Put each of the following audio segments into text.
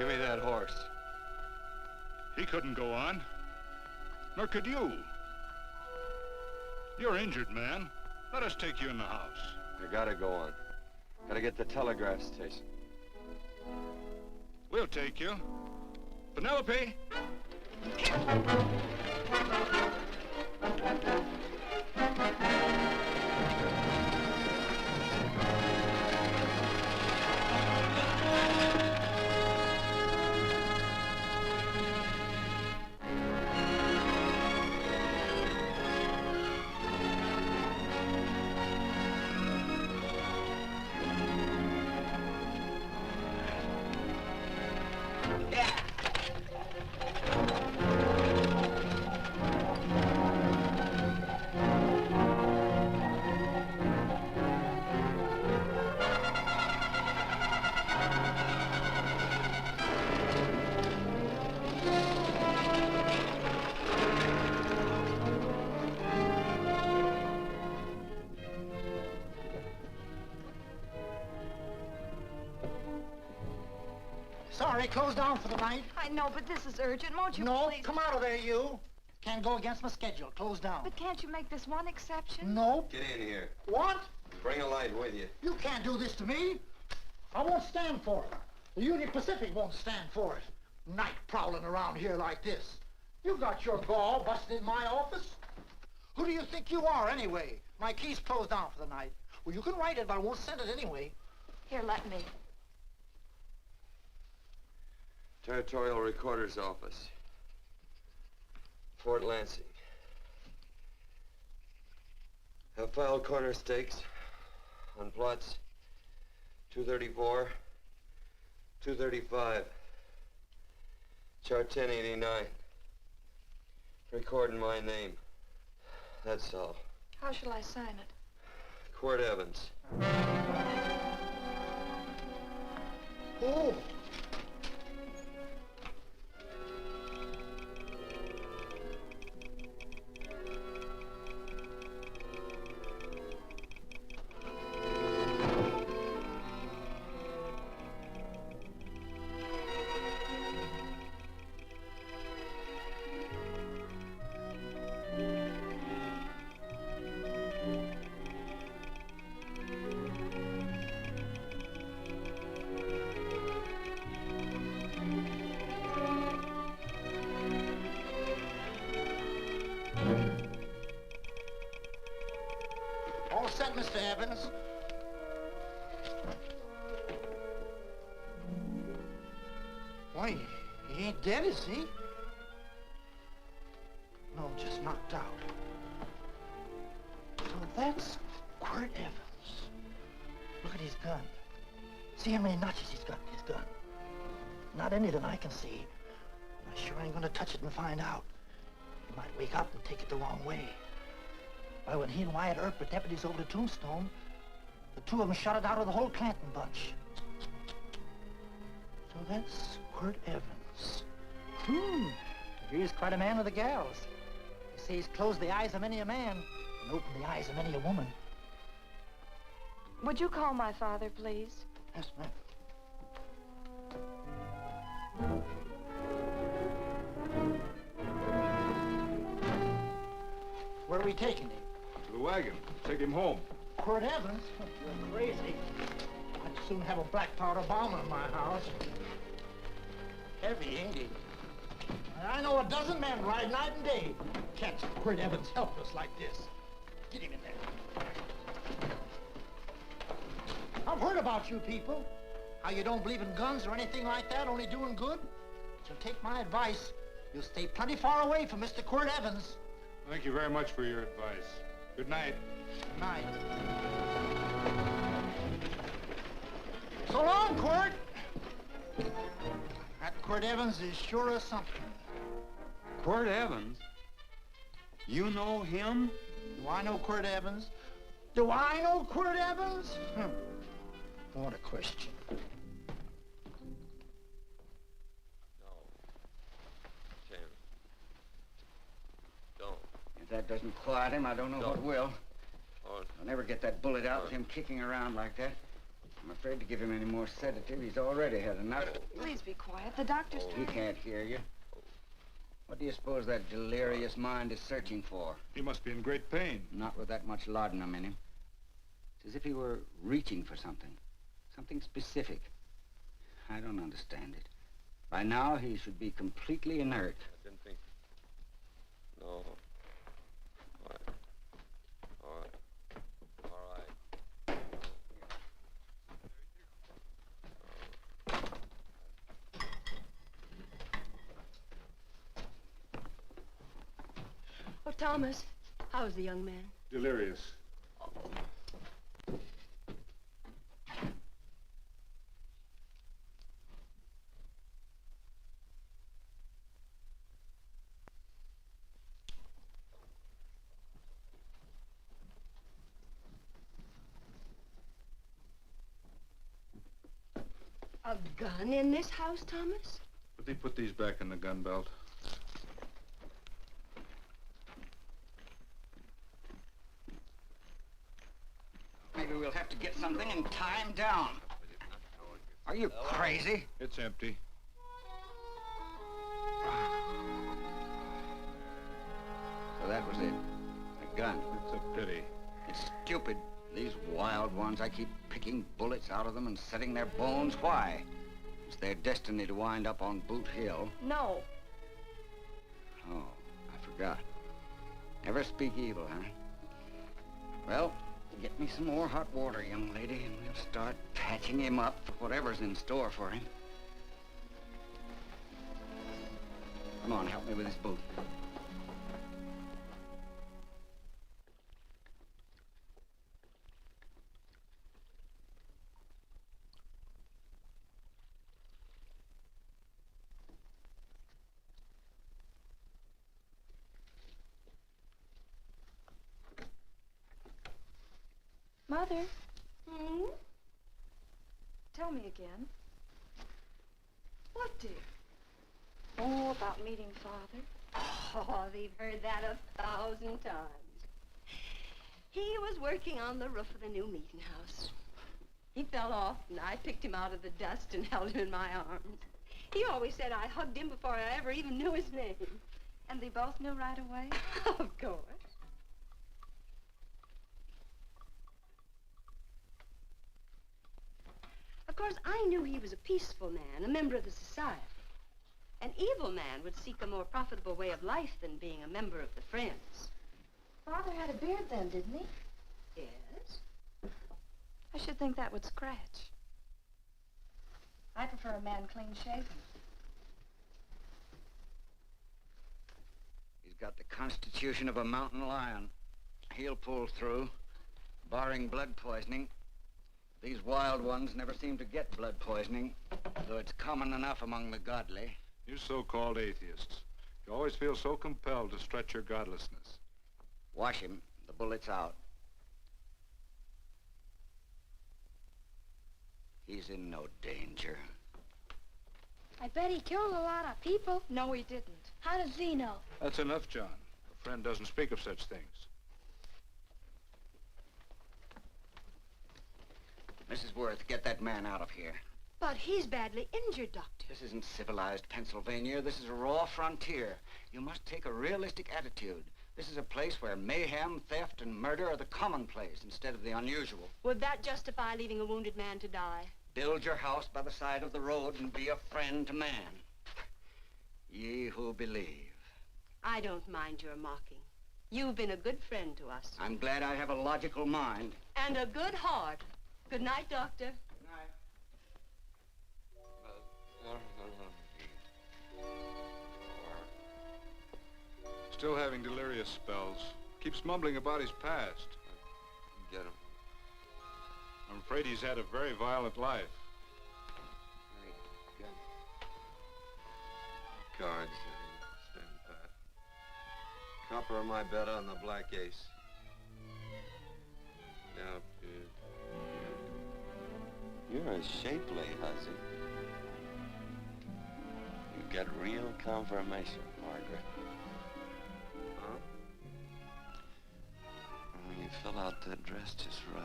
Give me that horse. He couldn't go on. Nor could you. You're injured, man. Let us take you in the house. I gotta go on. Gotta get the telegraph station. We'll take you. Penelope! Sorry, closed down for the night. I know, but this is urgent. Won't you No, please? come out of there, you. Can't go against my schedule. Closed down. But can't you make this one exception? No. Get in here. What? Bring a light with you. You can't do this to me. I won't stand for it. The Union Pacific won't stand for it. Night prowling around here like this. You got your gall busting in my office. Who do you think you are, anyway? My key's closed down for the night. Well, you can write it, but I won't send it anyway. Here, let me. Territorial Recorder's Office. Fort Lansing. Have filed corner stakes on plots 234, 235, chart 1089. Recording my name. That's all. How shall I sign it? Quirt Evans. Oh. All set, Mr. Evans. Why, he ain't dead, is he? No, just knocked out. So that's Quirt Evans. Look at his gun. See how many notches he's got in his gun. Not any that I can see. I sure ain't gonna touch it and find out. He might wake up and take it the wrong way. Why, when he and Wyatt Earp were deputies over to Tombstone, the two of them shot it out of the whole Clanton bunch. So that's Quirt Evans. He's quite a man with the gals. They say he's closed the eyes of many a man and opened the eyes of many a woman. Would you call my father, please? Yes, ma'am. Where are we taking him? To the wagon. Take him home. Quirt Evans? You're crazy. I'd soon have a black powder bomb in my house. Heavy, ain't he? I know a dozen men ride night and day. Catch Quirt Evans helpless like this. Get him in there. I've heard about you people. How you don't believe in guns or anything like that, only doing good. So take my advice. You'll stay plenty far away from Mr. Quirt Evans. Thank you very much for your advice. Good night. Good night. So long, Quirt. That Quirt Evans is sure a something. Quirt Evans? You know him? Do I know Quirt Evans? Do I know Quirt Evans? What a question. No. Tim. Don't. If that doesn't quiet him, I don't know what will. Oh. I'll never get that bullet out with him kicking around like that. I'm afraid to give him any more sedative. He's already had enough. Please be quiet. The doctor's He trying. can't hear you. What do you suppose that delirious mind is searching for? He must be in great pain. Not with that much laudanum in him. It's as if he were reaching for something. Something specific. I don't understand it. By now, he should be completely inert. I didn't think. No. All right. All right. All right. Oh, Thomas, how's the young man? Delirious. A gun in this house, Thomas? But they put these back in the gun belt. Maybe we'll have to get something and tie him down. Are you crazy? It's empty. So that was it. A gun. It's a pity. It's stupid. These wild ones, I keep picking bullets out of them and setting their bones. Why? It's their destiny to wind up on Boot Hill. No. Oh, I forgot. Never speak evil, huh? Well, get me some more hot water, young lady, and we'll start patching him up for whatever's in store for him. Come on, help me with his boot. Mother, Hmm? tell me again. What, dear? Oh, about meeting Father. Oh, they've heard that 1,000 times. He was working on the roof of the new meeting house. He fell off, and I picked him out of the dust and held him in my arms. He always said I hugged him before I ever even knew his name. And they both knew right away? Of course. Of course, I knew he was a peaceful man, a member of the society. An evil man would seek a more profitable way of life than being a member of the Friends. Father had a beard then, didn't he? Yes? I should think that would scratch. I prefer a man clean-shaven. He's got the constitution of a mountain lion. He'll pull through, barring blood poisoning. These wild ones never seem to get blood poisoning, though it's common enough among the godly. You so-called atheists. You always feel so compelled to stretch your godlessness. Wash him. The bullet's out. He's in no danger. I bet he killed a lot of people. No, he didn't. How does he know? That's enough, John. A friend doesn't speak of such things. Mrs. Worth, get that man out of here. But he's badly injured, Doctor. This isn't civilized Pennsylvania. This is a raw frontier. You must take a realistic attitude. This is a place where mayhem, theft, and murder are the commonplace instead of the unusual. Would that justify leaving a wounded man to die? Build your house by the side of the road and be a friend to man. Ye who believe. I don't mind your mocking. You've been a good friend to us. I'm glad I have a logical mind. And a good heart. Good night, Doctor. Good night. Still having delirious spells. Keeps mumbling about his past. Get him. I'm afraid he's had a very violent life. Cards. Stand pat. Copper on my bet on the black ace. Now, you're a shapely hussy. You get real confirmation, Margaret. Huh? Oh, you fill out that dress just right.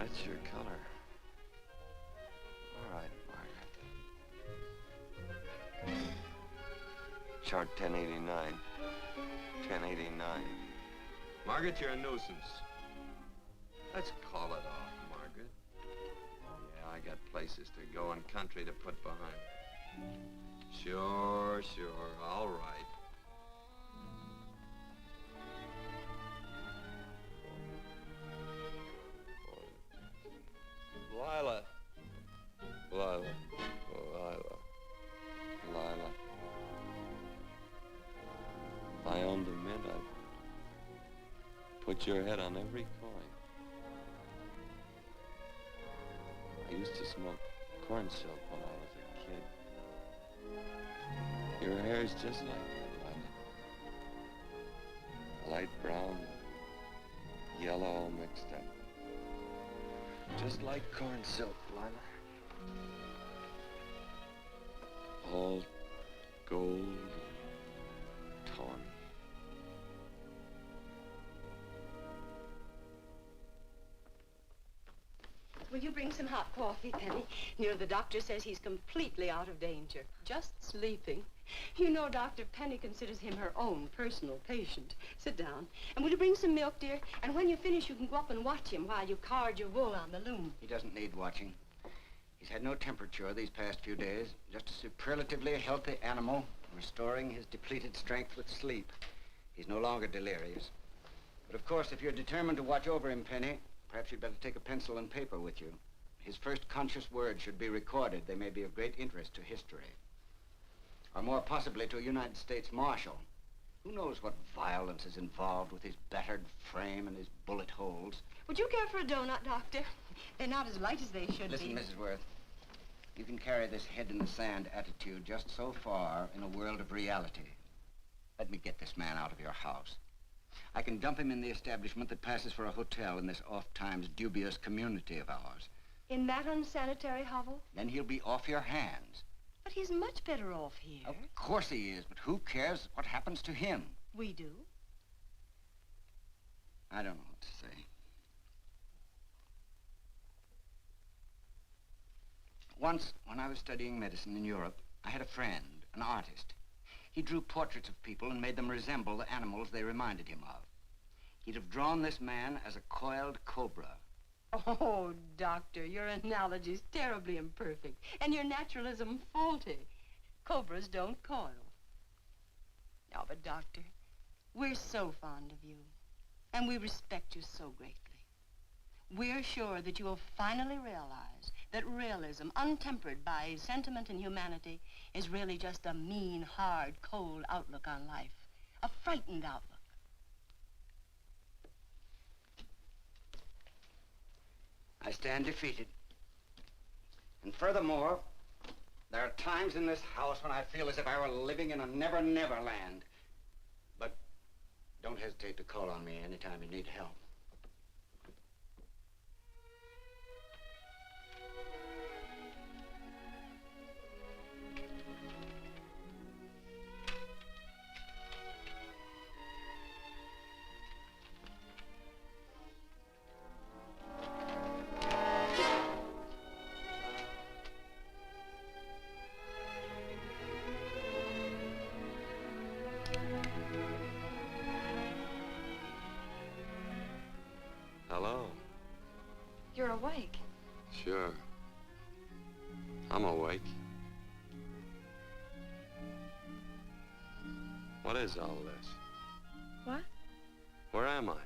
Red's your color. All right, Margaret. Chart 1089. 1089. Margaret, you're a nuisance. Let's call it off, Margaret. Yeah, I got places to go and country to put behind. Sure, all right. Lila. If I owned a mint, I'd put your head on every coin. I used to smoke corn silk when I was a kid. Your hair's just like that, Lila. Light brown, yellow all mixed up. Just like corn silk, Lila. All gold, tawny. Will you bring some hot coffee, Penny? You know, the doctor says he's completely out of danger. Just sleeping. You know, Dr. Penny considers him her own personal patient. Sit down. And will you bring some milk, dear? And when you finish, you can go up and watch him while you card your wool on the loom. He doesn't need watching. He's had no temperature these past few days. Just a superlatively healthy animal, restoring his depleted strength with sleep. He's no longer delirious. But of course, if you're determined to watch over him, Penny, perhaps you'd better take a pencil and paper with you. His first conscious words should be recorded. They may be of great interest to history. Or more possibly to a United States Marshal. Who knows what violence is involved with his battered frame and his bullet holes. Would you care for a donut, Doctor? They're not as light as they should Listen, be. Mrs. Worth. You can carry this head-in-the-sand attitude just so far in a world of reality. Let me get this man out of your house. I can dump him in the establishment that passes for a hotel in this oft-times dubious community of ours. In that unsanitary hovel? Then he'll be off your hands. But he's much better off here. Of course he is, but who cares what happens to him? We do. I don't know what to say. Once, when I was studying medicine in Europe, I had a friend, an artist. He drew portraits of people and made them resemble the animals they reminded him of. He'd have drawn this man as a coiled cobra. Oh, Doctor, your analogy's terribly imperfect, and your naturalism faulty. Cobras don't coil. No, but Doctor, we're so fond of you, and we respect you so greatly. We're sure that you will finally realize that realism, untempered by sentiment and humanity, is really just a mean, hard, cold outlook on life. A frightened outlook. I stand defeated. And furthermore, there are times in this house when I feel as if I were living in a never-never land. But don't hesitate to call on me anytime you need help. Hello. You're awake. Sure. I'm awake. What is all this? What? Where am I?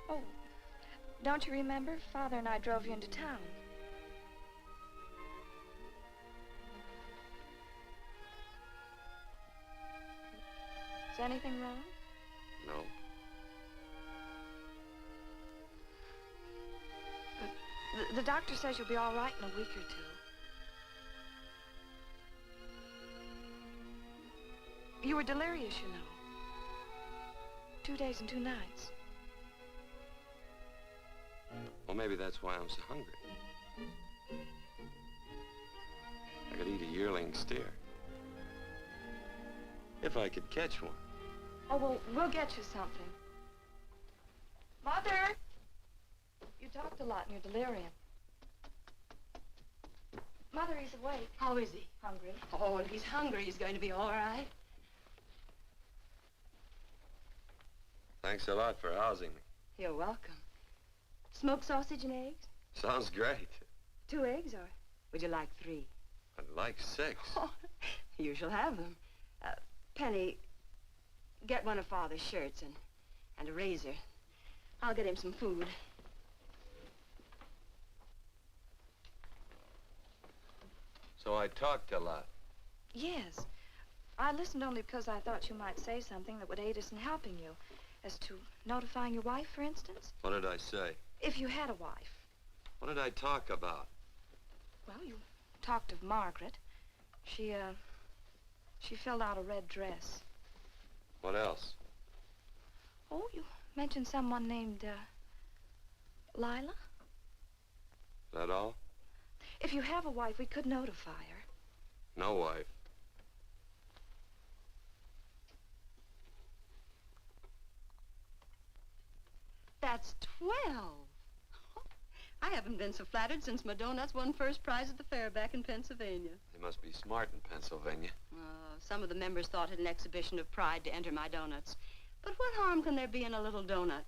Oh, don't you remember? Father and I drove you into town. Is anything wrong? No. The doctor says you'll be all right in a week or two. You were delirious, you know. 2 days and 2 nights. Well, maybe that's why I'm so hungry. I could eat a yearling steer. If I could catch one. Oh, well, we'll get you something. Mother! You talked a lot in your delirium. Mother, he's awake. How is he? Hungry. Oh, if he's hungry, he's going to be all right. Thanks a lot for housing me. You're welcome. Smoked sausage and eggs? Sounds great. 2 eggs, or would you like 3? I'd like 6. Oh, you shall have them. Penny, get one of Father's shirts and a razor. I'll get him some food. So I talked a lot. Yes. I listened only because I thought you might say something that would aid us in helping you. As to notifying your wife, for instance. What did I say? If you had a wife. What did I talk about? Well, you talked of Margaret. She filled out a red dress. What else? Oh, you mentioned someone named, Lila? That all? If you have a wife, we could notify her. No wife. That's 12. I haven't been so flattered since my donuts won first prize at the fair back in Pennsylvania. They must be smart in Pennsylvania. Some of the members thought it an exhibition of pride to enter my donuts. But what harm can there be in a little donut?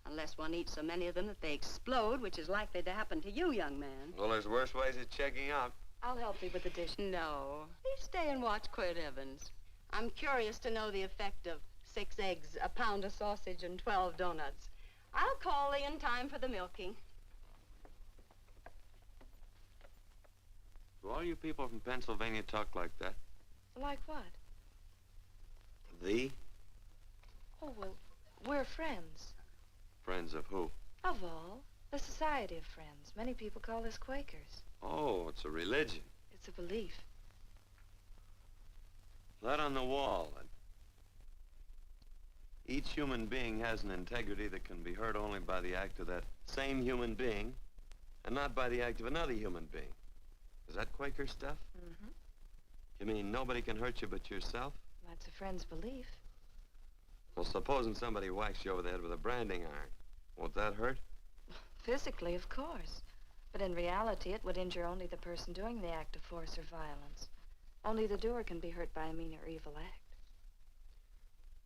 Unless one eats so many of them that they explode, which is likely to happen to you, young man. Well, there's worse ways of checking out. I'll help you with the dish. No. Please stay and watch Quirt Evans. I'm curious to know the effect of 6 eggs, a pound of sausage, and 12 donuts. I'll call thee in time for the milking. Do all you people from Pennsylvania talk like that? Like what? Thee? Oh, well, we're friends. Friends of who? Of all. The Society of Friends. Many people call us Quakers. Oh, it's a religion. It's a belief. That on the wall. Each human being has an integrity that can be hurt only by the act of that same human being, and not by the act of another human being. Is that Quaker stuff? Mm-hmm. You mean nobody can hurt you but yourself? That's a friend's belief. Well, supposing somebody whacks you over the head with a branding iron. Won't that hurt? Physically, of course. But in reality, it would injure only the person doing the act of force or violence. Only the doer can be hurt by a mean or evil act.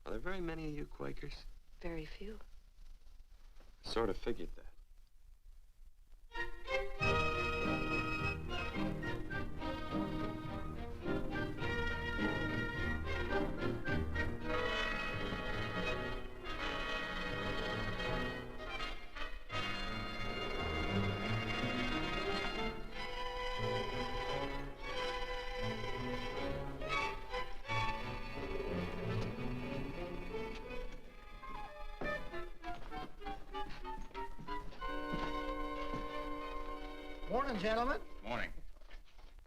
Are there very many of you Quakers? Very few. I sort of figured that. Morning, gentlemen. Morning.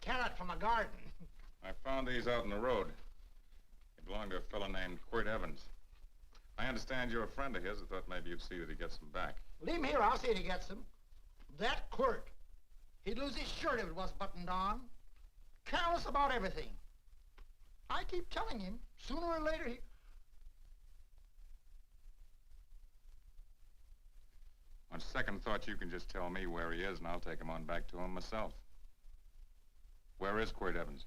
Carrot from a garden. I found these out in the road. They belong to a fellow named Quirt Evans. I understand you're a friend of his. I thought maybe you'd see that he gets them back. Leave him here, I'll see that he gets them. That Quirt. He'd lose his shirt if it was buttoned on. Careless about everything. I keep telling him, sooner or later he... On second thought, you can just tell me where he is, and I'll take him on back to him myself. Where is Quirt Evans?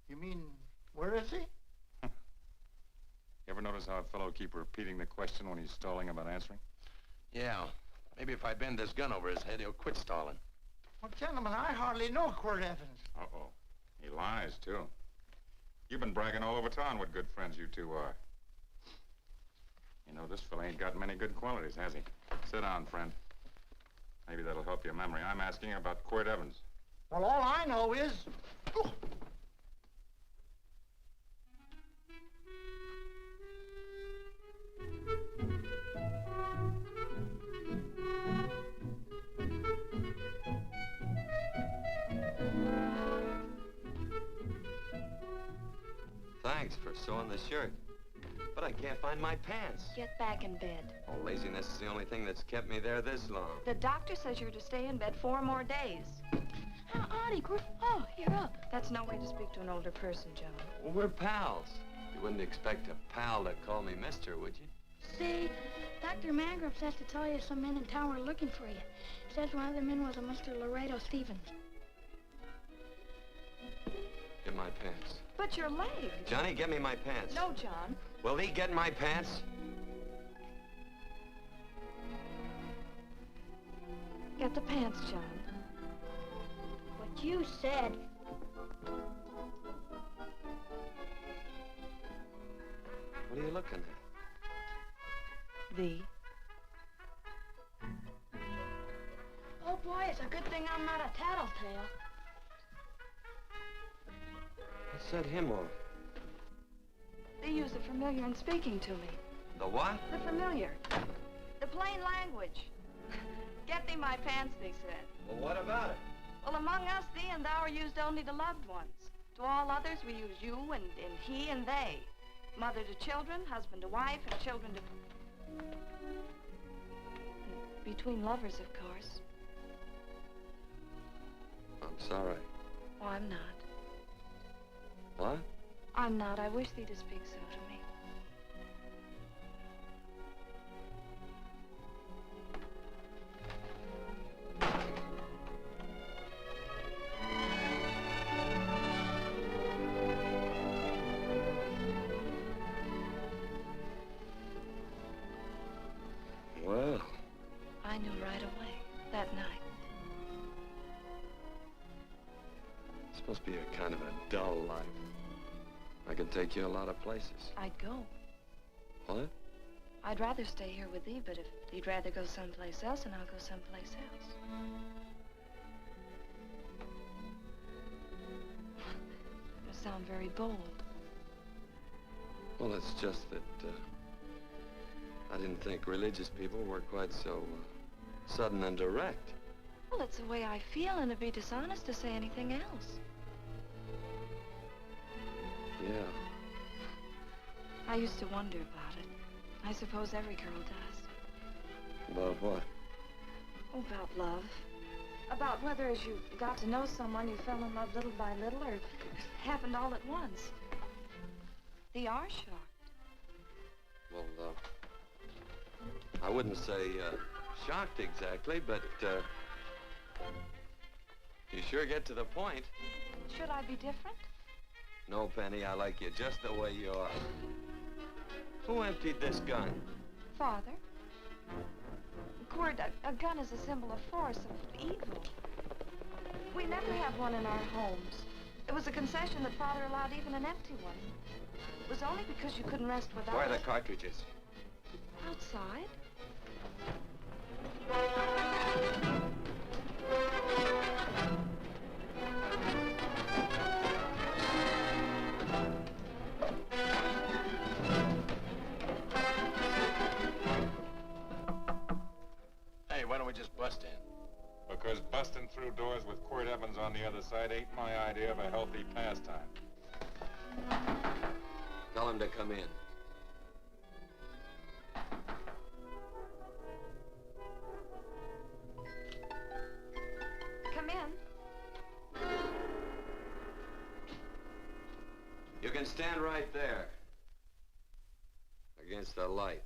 You mean, where is he? You ever notice how a fellow keep repeating the question when he's stalling about answering? Yeah. Maybe if I bend this gun over his head, he'll quit stalling. Well, gentlemen, I hardly know Quirt Evans. Uh-oh. He lies, too. You've been bragging all over town what good friends you two are. You know, this fella ain't got many good qualities, has he? Sit down, friend. Maybe that'll help your memory. I'm asking about Quirt Evans. Well, all I know is... Oh. Thanks for sewing the shirt. But I can't find my pants. Get back in bed. Oh, laziness is the only thing that's kept me there this long. The doctor says you're to stay in bed 4 more days. Auntie, oh, you're up. That's no way to speak to an older person, John. Well, we're pals. You wouldn't expect a pal to call me mister, would you? See, Dr. Mangrum says to tell you some men in town were looking for you. Says one of the men was a Mr. Laredo Stevens. Get my pants. But your leg. Johnny, get me my pants. No, John. Will he get my pants? Get the pants, John. What you said. What are you looking at? The. Oh, boy, it's a good thing I'm not a tattletale. What set him off? They use the familiar in speaking to me. The what? The familiar. The plain language. Get thee my pants, they said. Well, what about it? Well, among us, thee and thou are used only to loved ones. To all others, we use you and he and they. Mother to children, husband to wife, and children to... Between lovers, of course. I'm sorry. Oh, I'm not. What? I'm not. I wish thee to speak so to me. Well. I knew right away, that night. This must be a kind of a dull life. I can take you a lot of places. I'd go. What? I'd rather stay here with thee, but if you'd rather go someplace else, then I'll go someplace else. You sound very bold. Well, it's just that, I didn't think religious people were quite so, sudden and direct. Well, it's the way I feel, and it'd be dishonest to say anything else. Yeah. I used to wonder about it. I suppose every girl does. About what? Oh, about love. About whether as you got to know someone, you fell in love little by little, or it happened all at once. They are shocked. Well, I wouldn't say, shocked exactly, but, you sure get to the point. Should I be different? No, Penny, I like you just the way you are. Who emptied this gun? Father. Quirt, a gun is a symbol of force, of evil. We never had one in our homes. It was a concession that Father allowed even an empty one. It was only because you couldn't rest without Where are it. the cartridges? Outside. Hey, why don't we just bust in? Because busting through doors with Quirt Evans on the other side ain't my idea of a healthy pastime. Tell him to come in. Come in. You can stand right there. Against the light.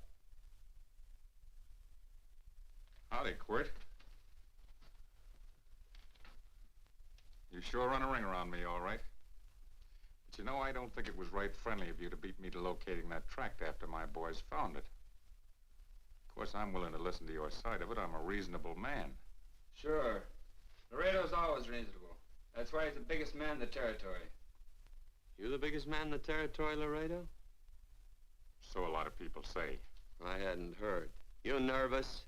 Howdy, Quirt. You sure run a ring around me, all right. But you know, I don't think it was right friendly of you to beat me to locating that tract after my boys found it. Of course, I'm willing to listen to your side of it. I'm a reasonable man. Sure. Laredo's always reasonable. That's why he's the biggest man in the territory. You the biggest man in the territory, Laredo? So a lot of people say. I hadn't heard. You nervous?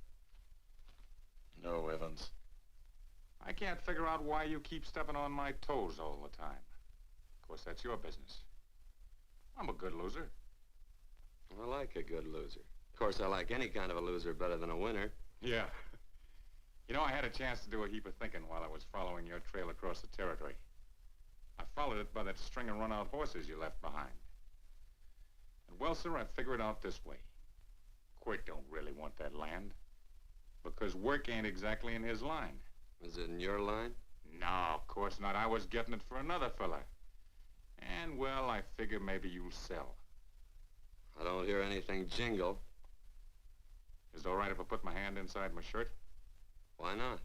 No, Evans. I can't figure out why you keep stepping on my toes all the time. Of course, that's your business. I'm a good loser. I like a good loser. Of course, I like any kind of a loser better than a winner. Yeah. You know, I had a chance to do a heap of thinking while I was following your trail across the territory. I followed it by that string of run-out horses you left behind. And, well, sir, I figure it out this way. Quirt don't really want that land. Because work ain't exactly in his line. Is it in your line? No, of course not. I was getting it for another fella. And, well, I figure maybe you'll sell. I don't hear anything jingle. Is it all right if I put my hand inside my shirt? Why not?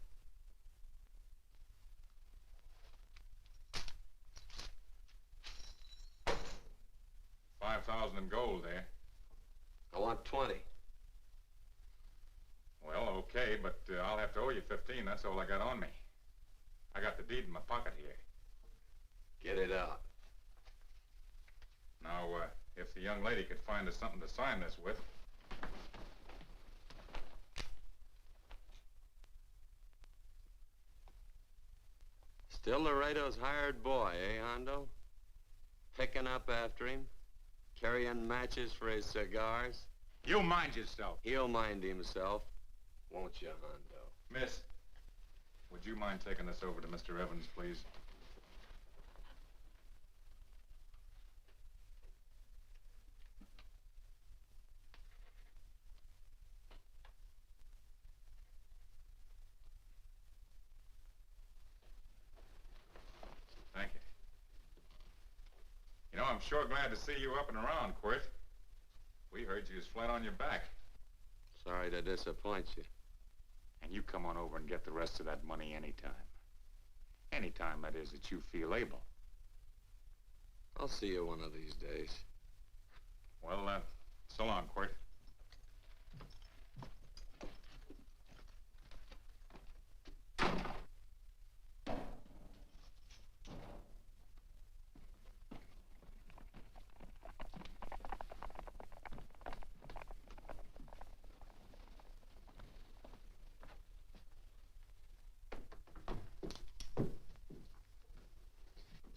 $5,000 in gold there. I want 20. Well, okay, but I'll have to owe you 15. That's all I got on me. I got the deed in my pocket here. Get it out. Now, if the young lady could find us something to sign this with. Still Laredo's hired boy, eh, Hondo? Picking up after him, carrying matches for his cigars. You mind yourself. He'll mind himself, won't you, Hondo? Miss, would you mind taking this over to Mr. Evans, please? Thank you. You know, I'm sure glad to see you up and around, Quirt. We heard you was flat on your back. Sorry to disappoint you. And you come on over and get the rest of that money anytime. Anytime, that is, that you feel able. I'll see you one of these days. Well, so long, Quirt.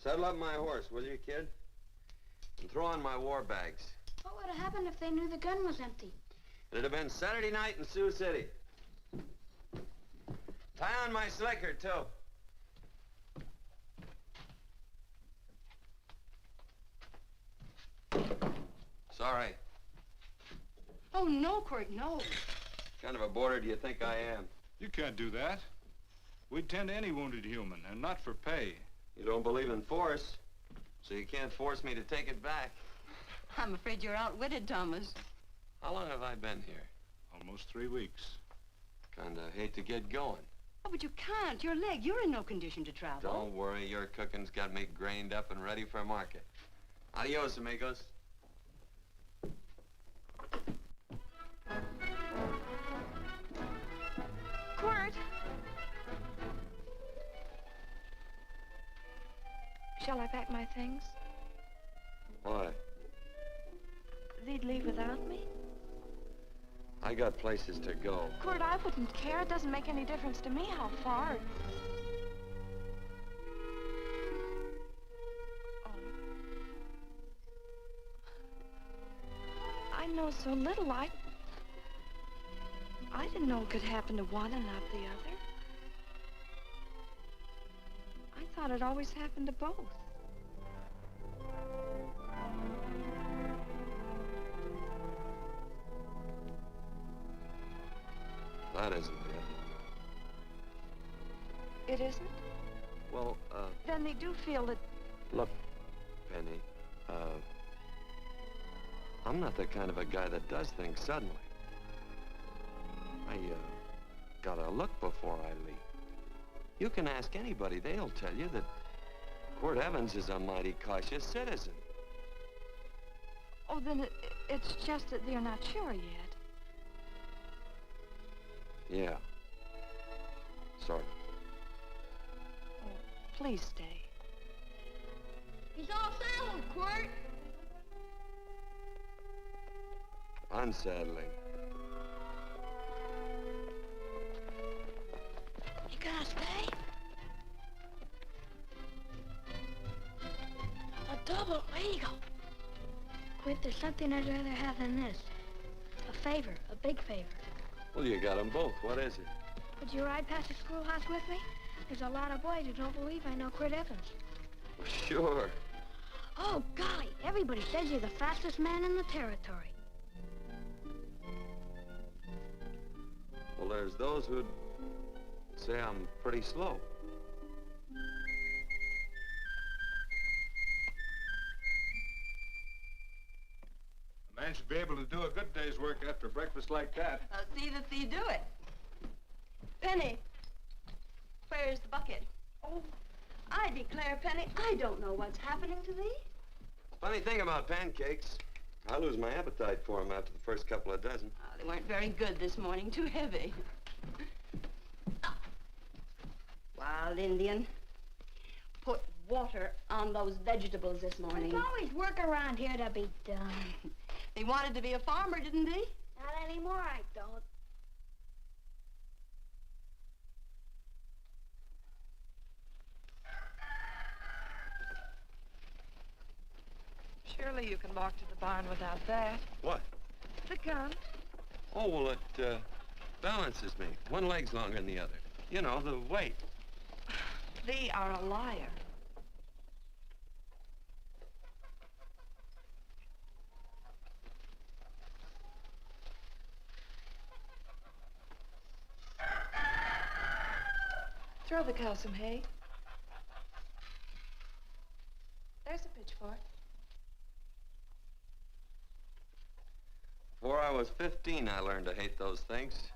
Saddle up my horse, will you, kid? And throw on my war bags. What would have happened if they knew the gun was empty? It'd have been Saturday night in Sioux City. Tie on my slicker, too. Sorry. Oh, no, Quirt, no. What kind of a boarder do you think I am? You can't do that. We'd tend to any wounded human, and not for pay. You don't believe in force, so you can't force me to take it back. I'm afraid you're outwitted, Thomas. How long have I been here? Almost 3 weeks. Kinda hate to get going. Oh, but you can't. Your leg, you're in no condition to travel. Don't worry, your cooking's got me grained up and ready for market. Adios, amigos. Quirt! Shall I pack my things? Why? They'd leave without me? I got places to go. Quirt, I wouldn't care. It doesn't make any difference to me how far. Oh. I know so little. I didn't know it could happen to one and not the other. I thought it always happened to both. That isn't it. It isn't? Well, Then they do feel that... look, Penny, I'm not the kind of a guy that does things suddenly. I, gotta look before I leave. You can ask anybody, they'll tell you that Quirt Evans is a mighty cautious citizen. Oh, then it's just that they're not sure yet. Yeah. Sort of. Oh, please stay. He's all saddled, Quirt. Unsettling. You gonna stay? A double eagle. Quirt, there's something I'd rather have than this. A favor, a big favor. Well, you got them both. What is it? Would you ride past the schoolhouse with me? There's a lot of boys who don't believe I know Quirt Evans. Sure. Oh, golly, everybody says you're the fastest man in the territory. Well, there's those who'd say I'm pretty slow. The man should be able to do a good day's work after breakfast like that. I'll see that you do it. Penny, where's the bucket? Oh, I declare, Penny, I don't know what's happening to thee. Funny thing about pancakes, I lose my appetite for them after the first couple of dozen. Oh, they weren't very good this morning, too heavy. Wild Indian, put water on those vegetables this morning. There's always work around here to be done. He wanted to be a farmer, didn't he? Not anymore, I don't. Surely you can walk to the barn without that. What? The gun. Oh, well, it balances me. One leg's longer than the other. You know, the weight. Thee are a liar. Throw the cow some hay. There's a pitchfork. Before I was 15, I learned to hate those things.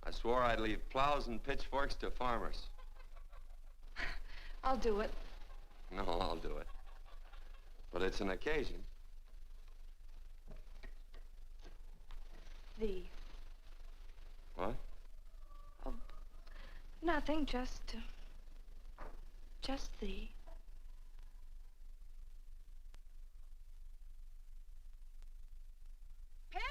I swore I'd leave plows and pitchforks to farmers. I'll do it. No, I'll do it. But it's an occasion. Thee. What? Oh, nothing, just thee. Penny!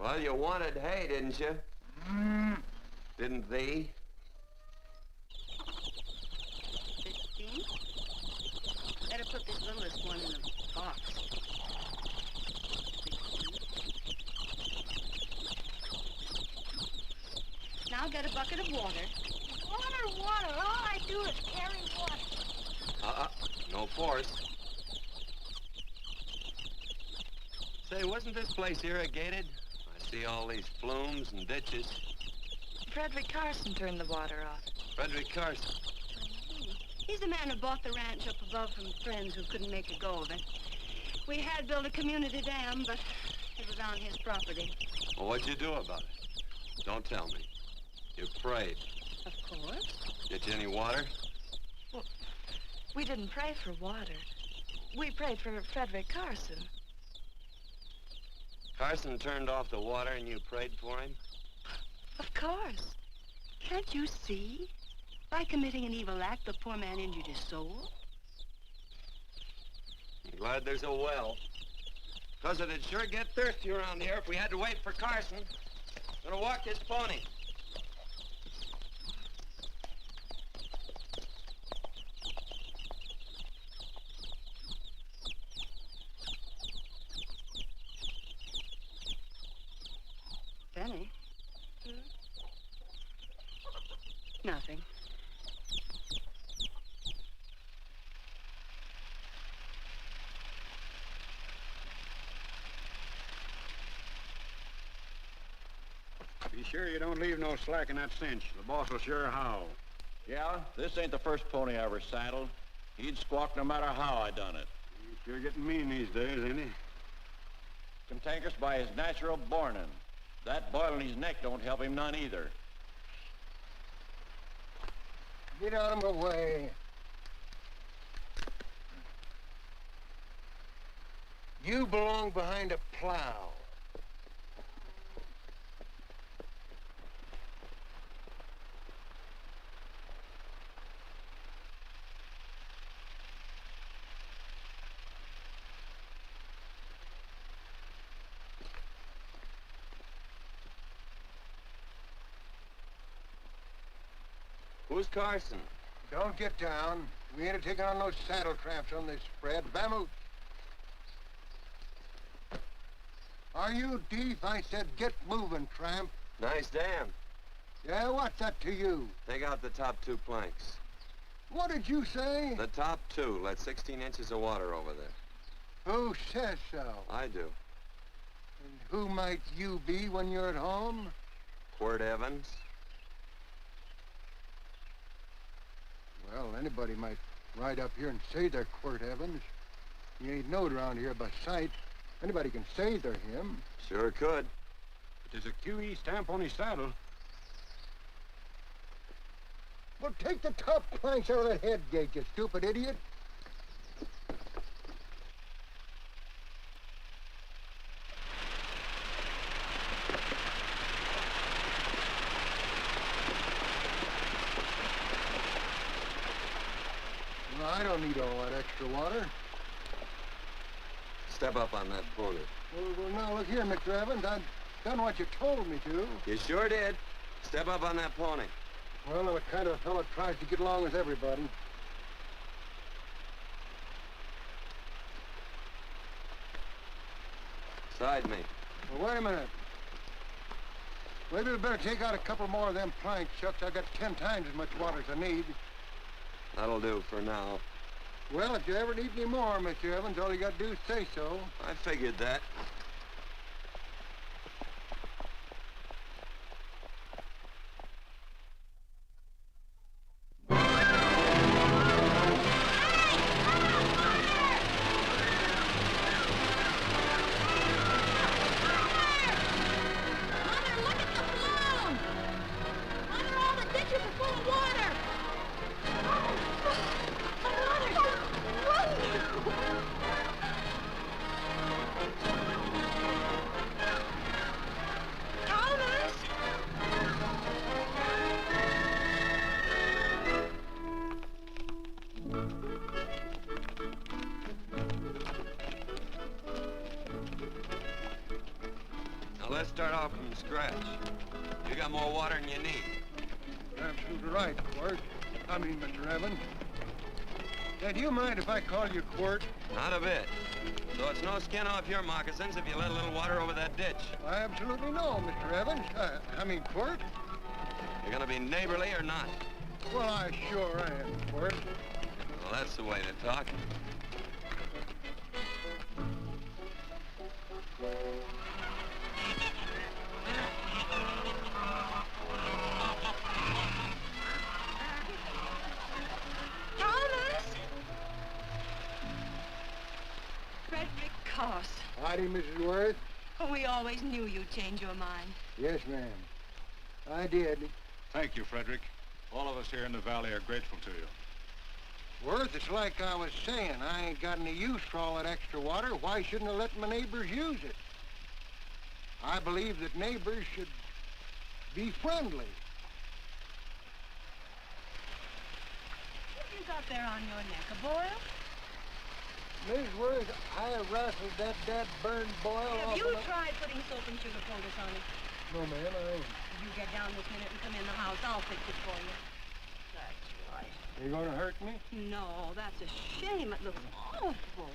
Well, you wanted hay, didn't you? Didn't thee? 15? Better put this littlest one in a box. 16. Now get a bucket of water. Water. All I do is carry water. No force. Say, wasn't this place irrigated? I see all these flumes and ditches. Frederick Carson turned the water off. Frederick Carson. He's the man who bought the ranch up above from friends who couldn't make a go of it. We had built a community dam, but it was on his property. Well, what'd you do about it? Don't tell me. You prayed. Of course. Get you any water? Well, we didn't pray for water. We prayed for Frederick Carson. Carson turned off the water and you prayed for him? Of course. Can't you see? By committing an evil act, the poor man injured his soul. I'm glad there's a well. Because it'd sure get thirsty around here if we had to wait for Carson. Gonna walk his pony. Penny? Nothing. Be sure you don't leave no slack in that cinch. The boss will sure howl. Yeah, this ain't the first pony I ever saddled. He'd squawk no matter how I done it. He's sure getting mean these days, ain't he? Cantankerous by his natural bornin'. That boil in his neck don't help him none either. Get out of my way. You belong behind a plow. Who's Carson? Don't get down. We ain't taking on no saddle tramps on this spread. Vamoose. Are you deef? I said get moving, tramp. Nice dam. Yeah, what's that to you? Take out the top 2 planks. What did you say? The top two let 16 inches of water over there. Who says so? I do. And who might you be when you're at home? Quirt Evans. Well, anybody might ride up here and say they're Quirt Evans. You ain't knowed around here by sight. Anybody can say they're him. Sure could. But there's a QE stamp on his saddle. Well, take the top planks out of that head gate, you stupid idiot. Well, I don't need all that extra water. Step up on that pony. Well, now, look here, Mr. Evans. I've done what you told me to. You sure did. Step up on that pony. Well, I'm the kind of fellow that tries to get along with everybody. Side me. Well, wait a minute. Maybe we better take out a couple more of them planks, Shucks. I got 10 times as much water as I need. That'll do for now. Well, if you ever need any more, Mr. Evans, all you got to do is say so. I figured that. Let's start off from scratch. You got more water than you need. You're absolutely right, Quirt. Mr. Evans. Yeah, do you mind if I call you Quirt? Not a bit. So it's no skin off your moccasins if you let a little water over that ditch. I absolutely know, Mr. Evans. Quirt. You're gonna be neighborly or not? Well, I sure am, Quirt. Well, that's the way to talk. Howdy, Mrs. Worth. We always knew you'd change your mind. Yes, ma'am. I did. Thank you, Frederick. All of us here in the valley are grateful to you. Worth, it's like I was saying. I ain't got any use for all that extra water. Why shouldn't I let my neighbors use it? I believe that neighbors should be friendly. What have you got there on your neck, a boil? Miss Worth, I rustled that burned boil off. Have you tried putting soap and sugar poultice on it? No, ma'am, I ain't. You get down this minute and come in the house. I'll fix it for you. That's right. You gonna hurt me? No, that's a shame. It looks awful.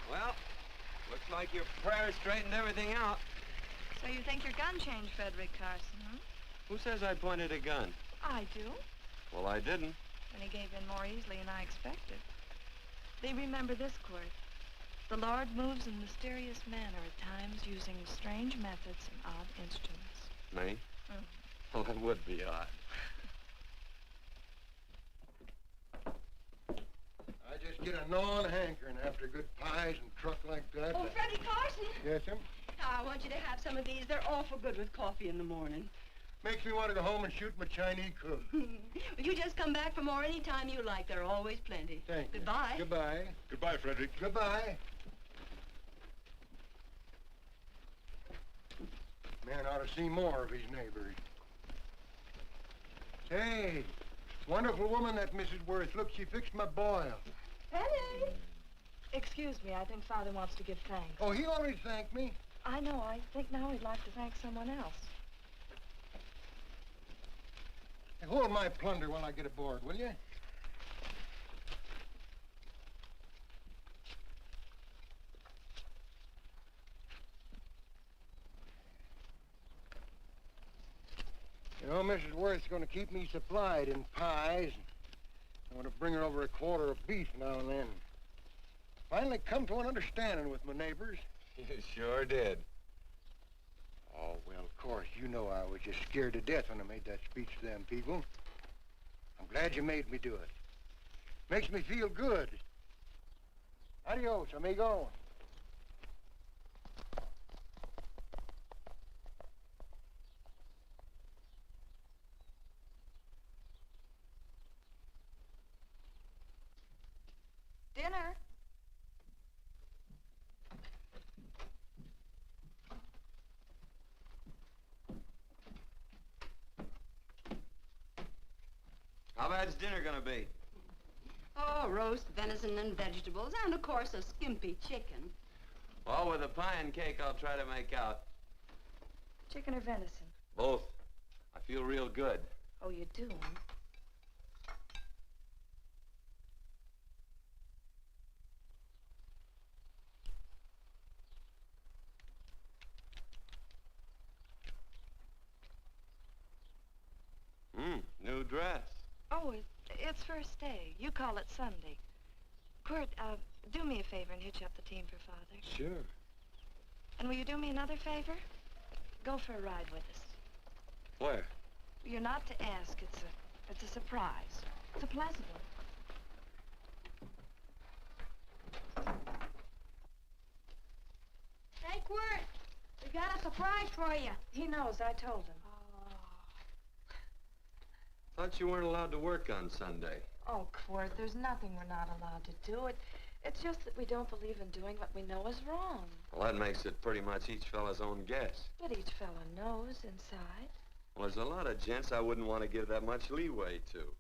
Well, looks like your prayer straightened everything out. So you think your gun changed, Frederick Carson, huh? Who says I pointed a gun? I do. Well, I didn't. And he gave in more easily than I expected. They remember this, Quirt. The Lord moves in mysterious manner at times, using strange methods and odd instruments. Me? Well, that would be odd. I just get a gnawing hankering after good pies and truck like that. Oh, Freddie Carson. Yes, ma'am? I want you to have some of these. They're awful good with coffee in the morning. Makes me want to go home and shoot my Chinese cook. Well, you just come back for more any time you like. There are always plenty. Thank you. Goodbye. Goodbye. Goodbye, Frederick. Goodbye. Man ought to see more of his neighbors. Say, wonderful woman, that Mrs. Worth. Look, she fixed my boil. Penny! Excuse me, I think Father wants to give thanks. Oh, he already thanked me. I know. I think now he'd like to thank someone else. Hey, hold my plunder while I get aboard, will you? Mrs. Worth's going to keep me supplied in pies. I'm going to bring her over a quarter of beef now and then. Finally come to an understanding with my neighbors. You sure did. Oh, well, of course, you know I was just scared to death when I made that speech to them people. I'm glad you made me do it. Makes me feel good. Adios, amigo. Dinner. How bad's dinner gonna be? Oh, roast venison and vegetables, and of course a skimpy chicken. Well, with the pie and cake, I'll try to make out. Chicken or venison? Both. I feel real good. Oh, you do? New dress. Oh, it's first day. You call it Sunday. Quirt, do me a favor and hitch up the team for Father. Sure. And will you do me another favor? Go for a ride with us. Where? You're not to ask. It's a surprise. It's a pleasant one. Hey, Quirt, we got a surprise for you. He knows. I told him. Thought you weren't allowed to work on Sunday. Oh, Quirt, there's nothing we're not allowed to do. It's just that we don't believe in doing what we know is wrong. Well, that makes it pretty much each fella's own guess. But each fella knows inside. Well, there's a lot of gents I wouldn't want to give that much leeway to.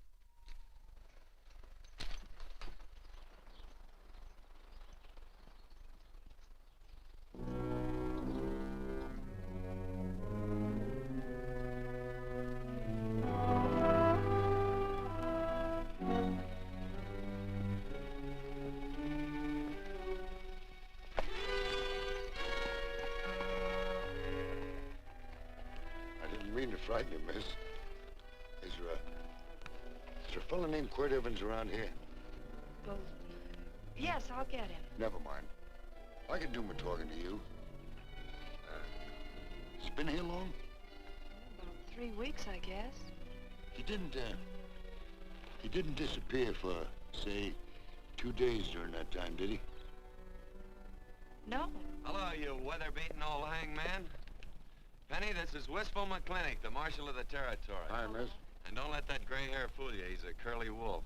Frighten you, miss. Is there a fella named Quirt Evans around here? Well, yes, I'll get him. Never mind. I can do my talking to you. He's been here long? About 3 weeks, I guess. He didn't disappear for, say, 2 days during that time, did he? No. Hello, you weather-beaten old hangman. Penny, this is Wistful McClintock, the Marshal of the territory. Hi, miss. And don't let that gray hair fool you. He's a curly wolf.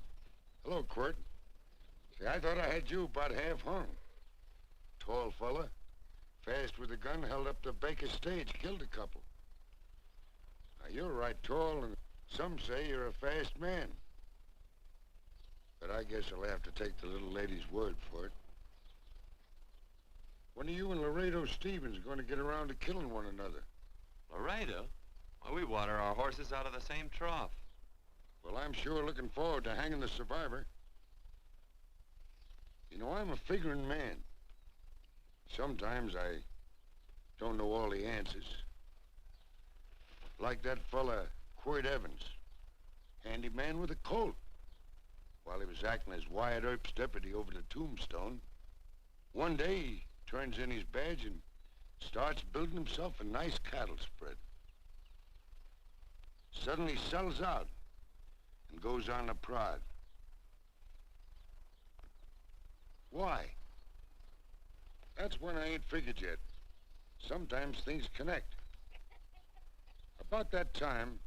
Hello, Quirt. See, I thought I had you about half hung. Tall fella, fast with a gun, held up the Baker stage, killed a couple. Now, you're right tall, and some say you're a fast man. But I guess I'll have to take the little lady's word for it. When are you and Laredo Stevens going to get around to killing one another? Laredo? Well, we water our horses out of the same trough. Well, I'm sure looking forward to hanging the survivor. You know, I'm a figuring man. Sometimes I don't know all the answers. Like that fella, Quirt Evans. Handyman with a Colt. While he was acting as Wyatt Earp's deputy over the tombstone, one day he turns in his badge and starts building himself a nice cattle spread. Suddenly sells out and goes on a prod. Why? That's one I ain't figured yet. Sometimes things connect. About that time,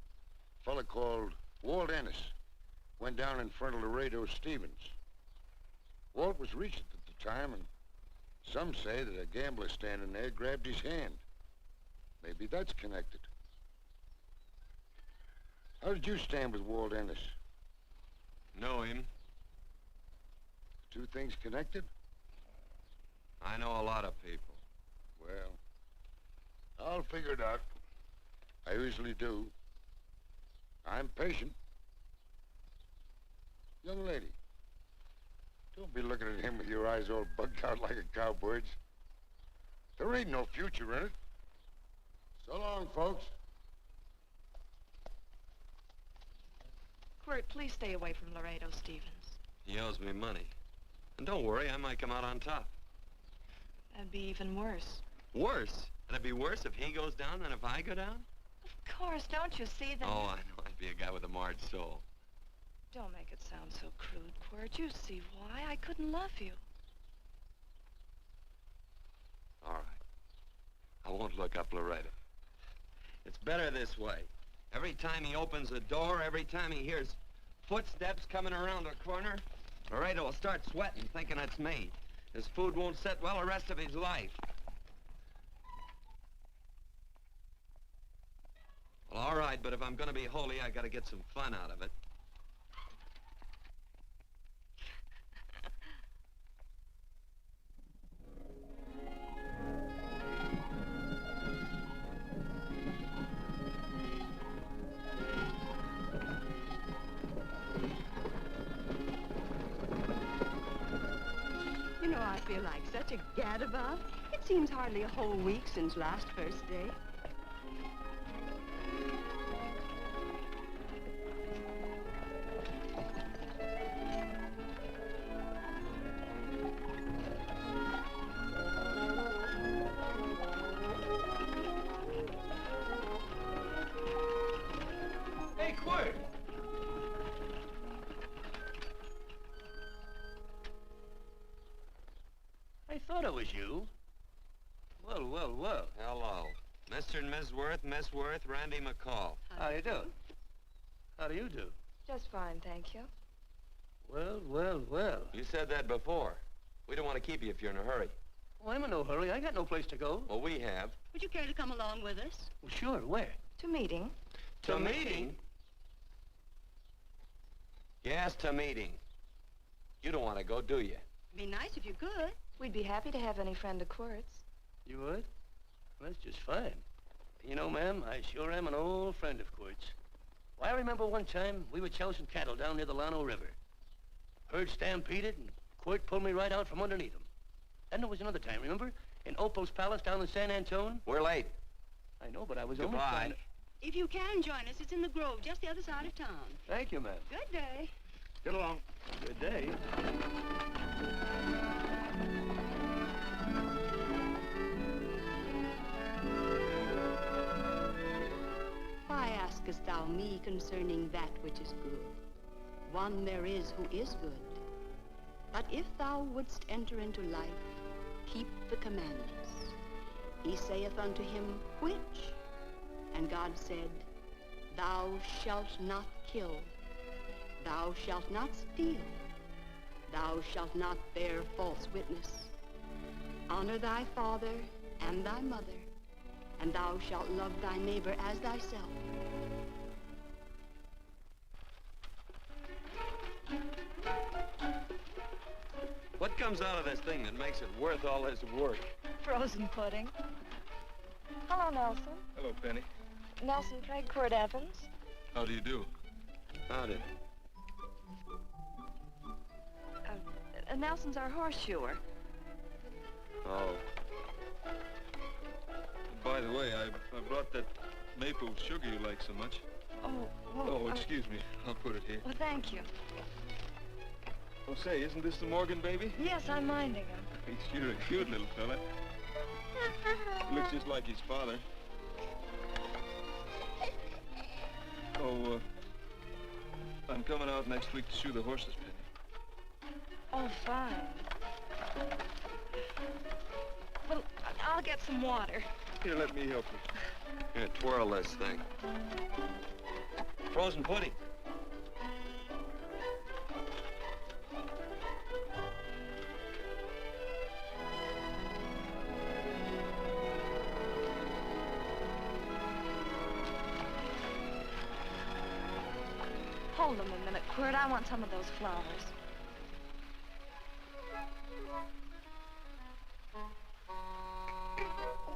a fella called Walt Ennis went down in front of Laredo Stevens. Walt was Regent at the time, and some say that a gambler standing there grabbed his hand. Maybe that's connected. How did you stand with Walt Ennis? Know him. Two things connected? I know a lot of people. Well, I'll figure it out. I usually do. I'm patient. Young lady, don't be looking at him with your eyes all bugged out like a cowbird's. There ain't no future in it. So long, folks. Quirt, please stay away from Laredo Stevens. He owes me money. And don't worry, I might come out on top. That'd be even worse. Worse? It'd be worse if he goes down than if I go down? Of course, don't you see that? Oh, I know. I'd be a guy with a marred soul. Don't make it sound so crude, Quirt. You see why I couldn't love you. All right. I won't look up Laredo. It's better this way. Every time he opens the door, every time he hears footsteps coming around the corner, Laredo will start sweating, thinking it's me. His food won't sit well the rest of his life. Well, all right, but if I'm gonna be holy, I gotta get some fun out of it. You know, I feel like such a gadabout. It seems hardly a whole week since last first day. Hey, Quirt! I thought it was you. Well, well, well. Hello. Mr. and Miss Worth, Randy McCall. How you doing? How do you do? Just fine, thank you. Well, well, well. You said that before. We don't want to keep you if you're in a hurry. Well, I'm in no hurry. I got no place to go. Well, we have. Would you care to come along with us? Well, sure. Where? To meeting. To meeting? Yes, to meeting. You don't want to go, do you? Be nice if you could. We'd be happy to have any friend of Quirt's. You would? Well, that's just fine. You know, ma'am, I sure am an old friend of Quirt's. Well, I remember one time we were chousing cattle down near the Llano River. Herd stampeded, and Quirt pulled me right out from underneath him. Then there was another time, remember? In Opal's Palace down in San Antone? We're late. I know, but I was only Goodbye. trying to... If you can join us, it's in the Grove, just the other side of town. Thank you, ma'am. Good day. Get along. Good day. Why askest thou me concerning that which is good? One there is who is good. But if thou wouldst enter into life, keep the commandments. He saith unto him, which? And God said, thou shalt not kill. Thou shalt not steal. Thou shalt not bear false witness. Honor thy father and thy mother, and thou shalt love thy neighbor as thyself. What comes out of this thing that makes it worth all this work? Frozen pudding. Hello, Nelson. Hello, Penny. Nelson Craig, Quirt Evans. How do you do? Howdy. Nelson's our horseshoer. Oh. By the way, I brought that maple sugar you like so much. Oh, well... Oh, excuse me. I'll put it here. Well, thank you. Oh, say, isn't this the Morgan baby? Yes, I'm minding him. He's sure a cute little fella. Looks just like his father. Oh, I'm coming out next week to shoe the horses, Penny. Oh, fine. Well, I'll get some water. Here, let me help you. Here, twirl this thing. Frozen pudding. Hold them a minute, Quirt. I want some of those flowers.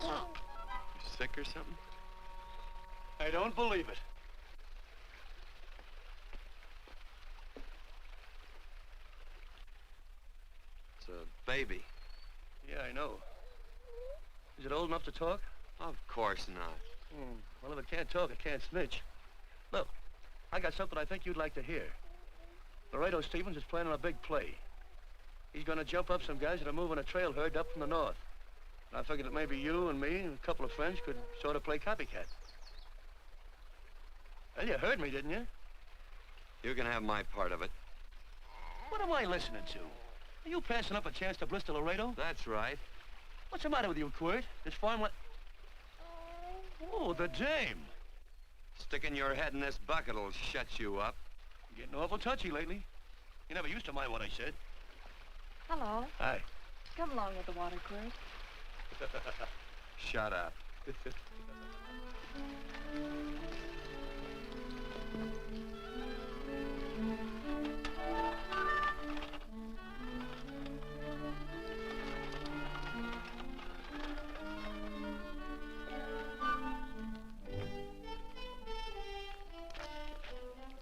You sick or something? I don't believe it. It's a baby. Yeah, I know. Is it old enough to talk? Of course not. Well, if it can't talk, it can't snitch. Look, I got something I think you'd like to hear. Laredo Stevens is planning a big play. He's gonna jump up some guys that are moving a trail herd up from the north. And I figured that maybe you and me and a couple of friends could sort of play copycat. Well, you heard me, didn't you? You can have my part of it. What am I listening to? Are you passing up a chance to blister Laredo? That's right. What's the matter with you, Quirt? This farm what? Oh, the dame. Sticking your head in this bucket will shut you up. You're getting awful touchy lately. You never used to mind what I said. Hello. Hi. Come along with the water, Quirt. Shut up.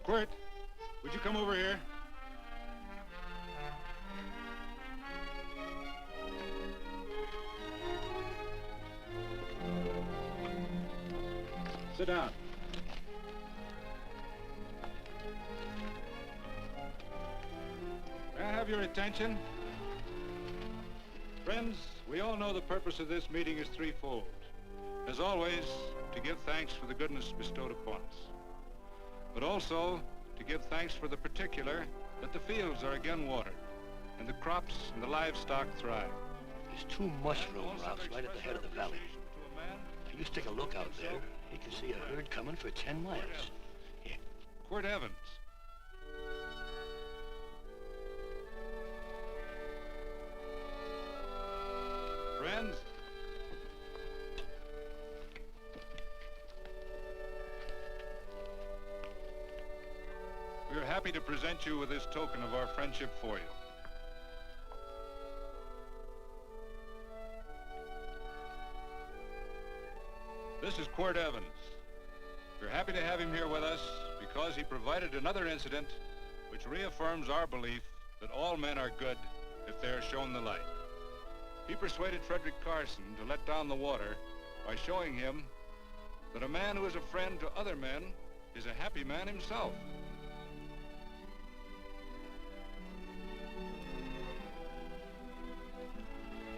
Quirt, would you come over here? Sit down. May I have your attention? Friends, we all know the purpose of this meeting is threefold. As always, to give thanks for the goodness bestowed upon us, but also to give thanks for the particular that the fields are again watered, and the crops and the livestock thrive. There's 2 mushroom routes right at the head of the valley. If you stick a look out there, you can see a herd coming for 10 miles. Here. Quirt Evans. Friends, we are happy to present you with this token of our friendship for you. This is Quirt Evans. We're happy to have him here with us because he provided another incident which reaffirms our belief that all men are good if they are shown the light. He persuaded Frederick Carson to let down the water by showing him that a man who is a friend to other men is a happy man himself.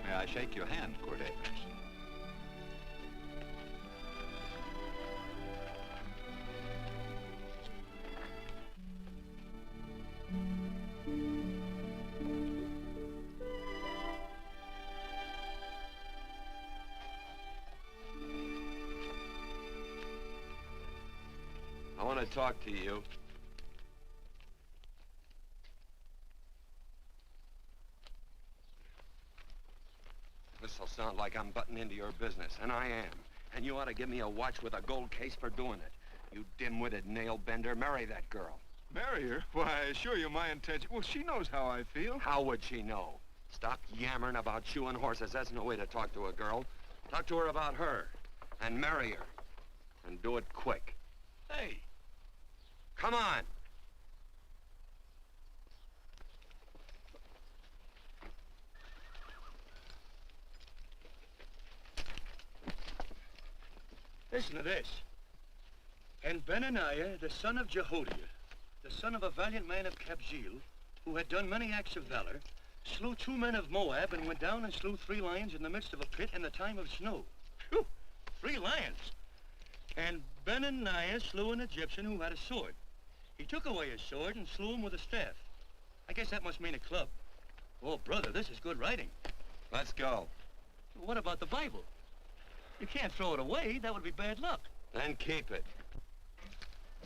May I shake your hand, Quirt Evans? I want to talk to you. This'll sound like I'm butting into your business, and I am. And you ought to give me a watch with a gold case for doing it. You dim-witted nail-bender, marry that girl. Marry her? Why, I assure you my intention... Well, she knows how I feel. How would she know? Stop yammering about shoeing horses. That's no way to talk to a girl. Talk to her about her, and marry her. And do it quick. Hey. Come on. Listen to this. And Benaniah, the son of Jehoiada, the son of a valiant man of Cabot, who had done many acts of valor, slew 2 men of Moab and went down and slew 3 lions in the midst of a pit in the time of snow. Phew, 3 lions. And Benaniah slew an Egyptian who had a sword. He took away his sword and slew him with a staff. I guess that must mean a club. Oh, brother, this is good writing. Let's go. What about the Bible? You can't throw it away. That would be bad luck. Then keep it.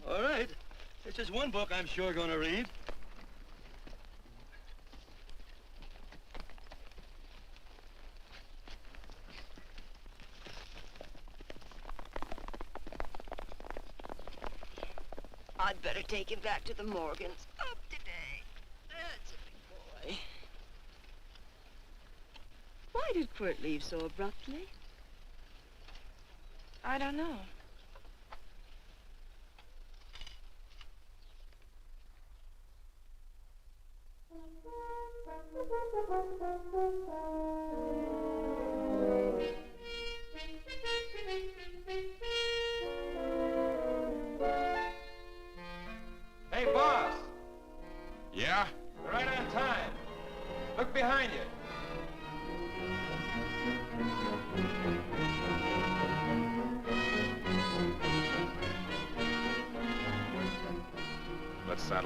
All right. This is one book I'm sure going to read. I'd better take him back to the Morgans. Up today. That's a big boy. Why did Quirt leave so abruptly? I don't know.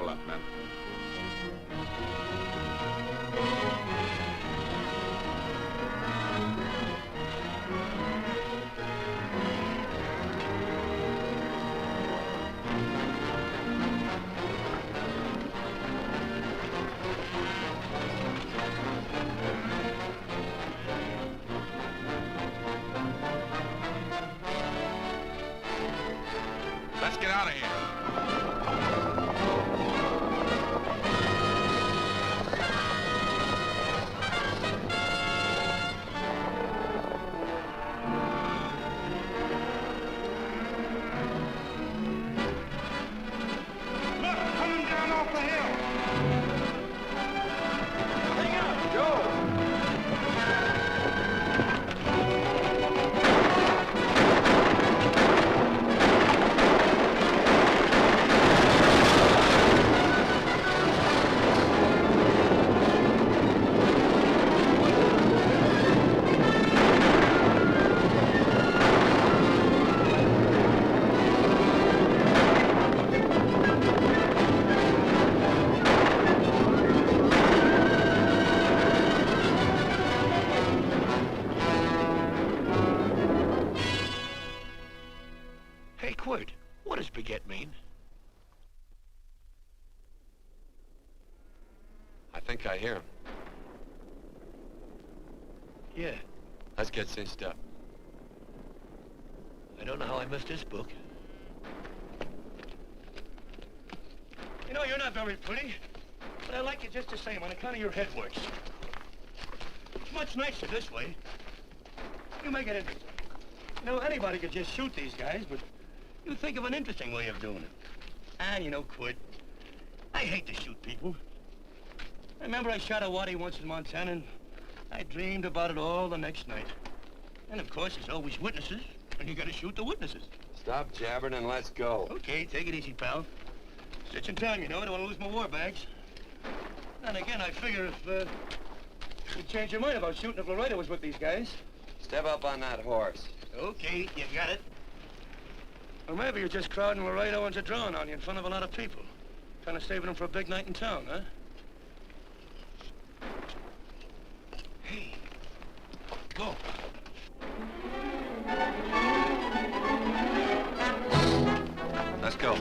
up, men. Let's get out of here. Hey, Quirt, what does baguette mean? I think I hear him. Yeah, Let's get cinched up. I don't know how I missed this book. You know, you're not very pretty, but I like you just the same on account of your head works. It's much nicer this way. You make it interesting. You know, anybody could just shoot these guys, but you think of an interesting way of doing it. And you know, Quirt, I hate to shoot people. I remember I shot a waddy once in Montana, and I dreamed about it all the next night. And of course, there's always witnesses, and you gotta shoot the witnesses. Stop jabbering and let's go. Okay, take it easy, pal. Stitching time, you know. I don't want to lose my war bags. And again, I figure if you'd change your mind about shooting if Laredo was with these guys. Step up on that horse. Okay, you got it. Or maybe you're just crowding Laredo into drawing on you in front of a lot of people. Trying to save them for a big night in town, huh? Hey, go. Let's go.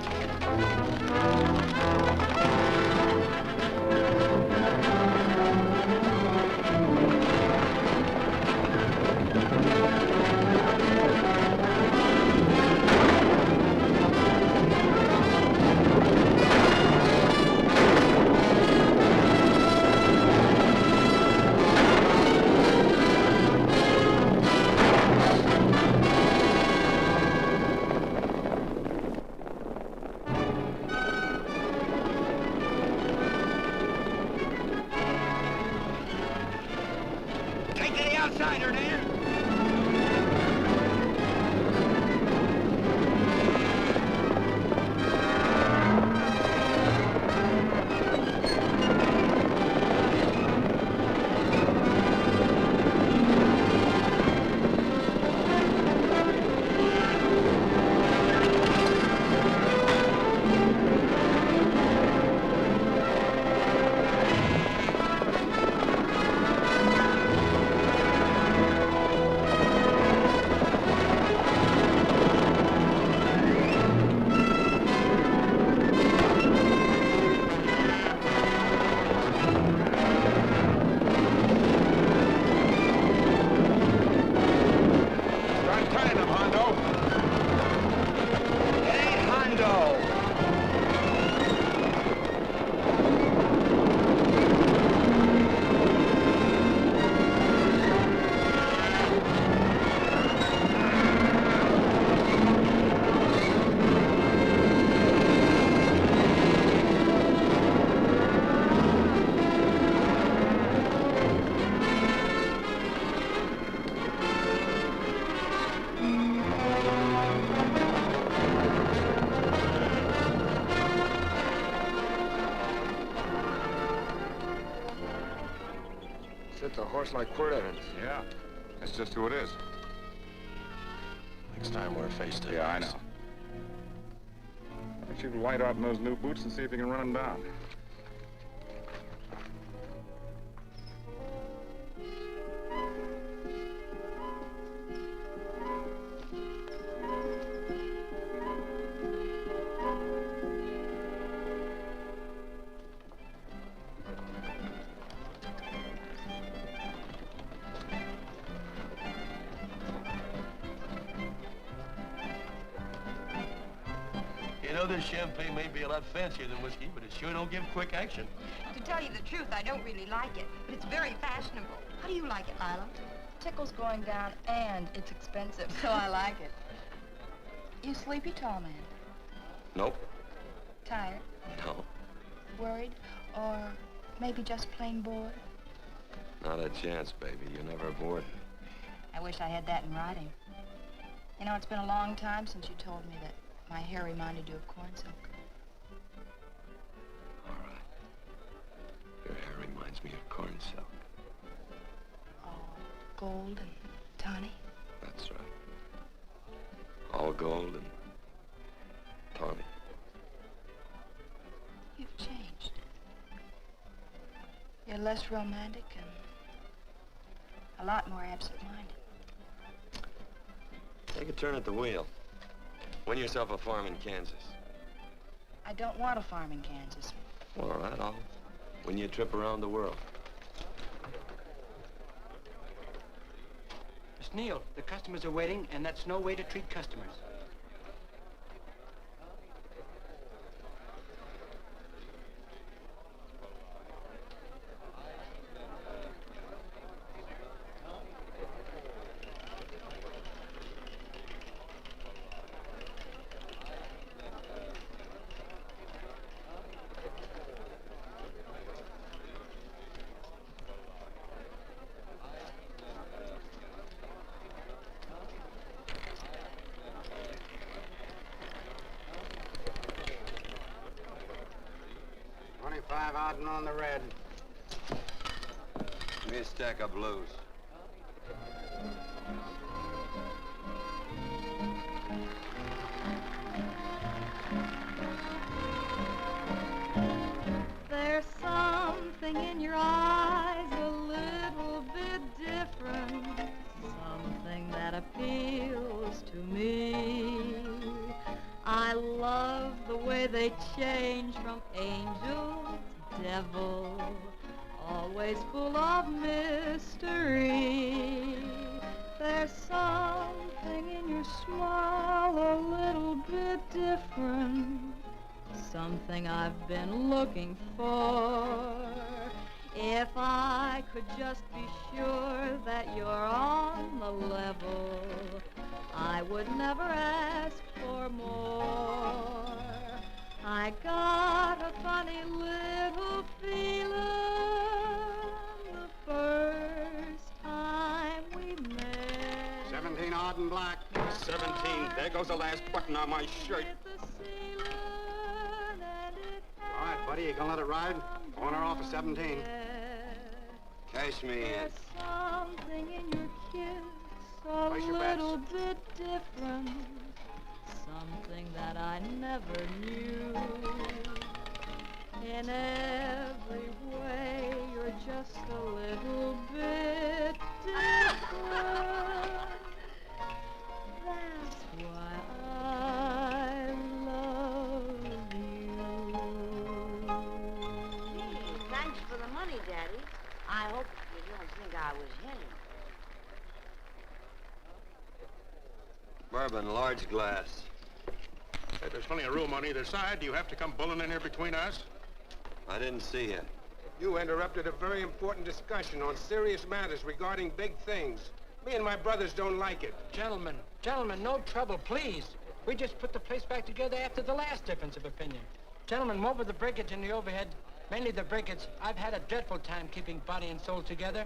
A horse like Quirt Evans. Yeah, that's just who it is. Next time we're face to face. Yeah, I know. don't you light out in those new boots and see if you can run him down? You know, this champagne may be a lot fancier than whiskey, but it sure don't give quick action. To tell you the truth, I don't really like it, but it's very fashionable. How do you like it, Lila? Tickle's going down, and it's expensive, so I like it. You sleepy, tall man? Nope. Tired? No. Worried? Or maybe just plain bored? Not a chance, baby. You're never bored. I wish I had that in writing. You know, it's been a long time since you told me that my hair reminded you of corn silk. All right. Your hair reminds me of corn silk. Gold and tawny? That's right. All gold and tawny. You've changed. You're less romantic and a lot more absent-minded. Take a turn at the wheel. Win yourself a farm in Kansas. I don't want a farm in Kansas. All right, I'll win you a trip around the world. Miss Neal, the customers are waiting, and that's no way to treat customers. Out and on the red. Give me a stack of blues. There's something in your eyes a little bit different, something that appeals to me. I love the way they change from angel to devil, always full of mystery. There's something in your smile a little bit different, something I've been looking for. If I could just be sure that you're on the level, I would never ask for more. I got a funny little feeling the first time we met. 17 odd and black. 17. There goes the last button on my shirt. All right, buddy, you gonna let it ride? On or off of 17. Cash me in. There's something in your kiss a Place your bets. little bit different, something that I never knew. In every way, you're just a little bit different. That's why I love you. Thanks for the money, Daddy. I hope you don't think I was hinting. Bourbon, large glass. Hey, there's plenty of room on either side. Do you have to come bulling in here between us? I didn't see you. You interrupted a very important discussion on serious matters regarding big things. Me and my brothers don't like it. Gentlemen, no trouble, please. We just put the place back together after the last difference of opinion. Gentlemen, what with the breakage and the overhead, mainly the breakage, I've had a dreadful time keeping body and soul together.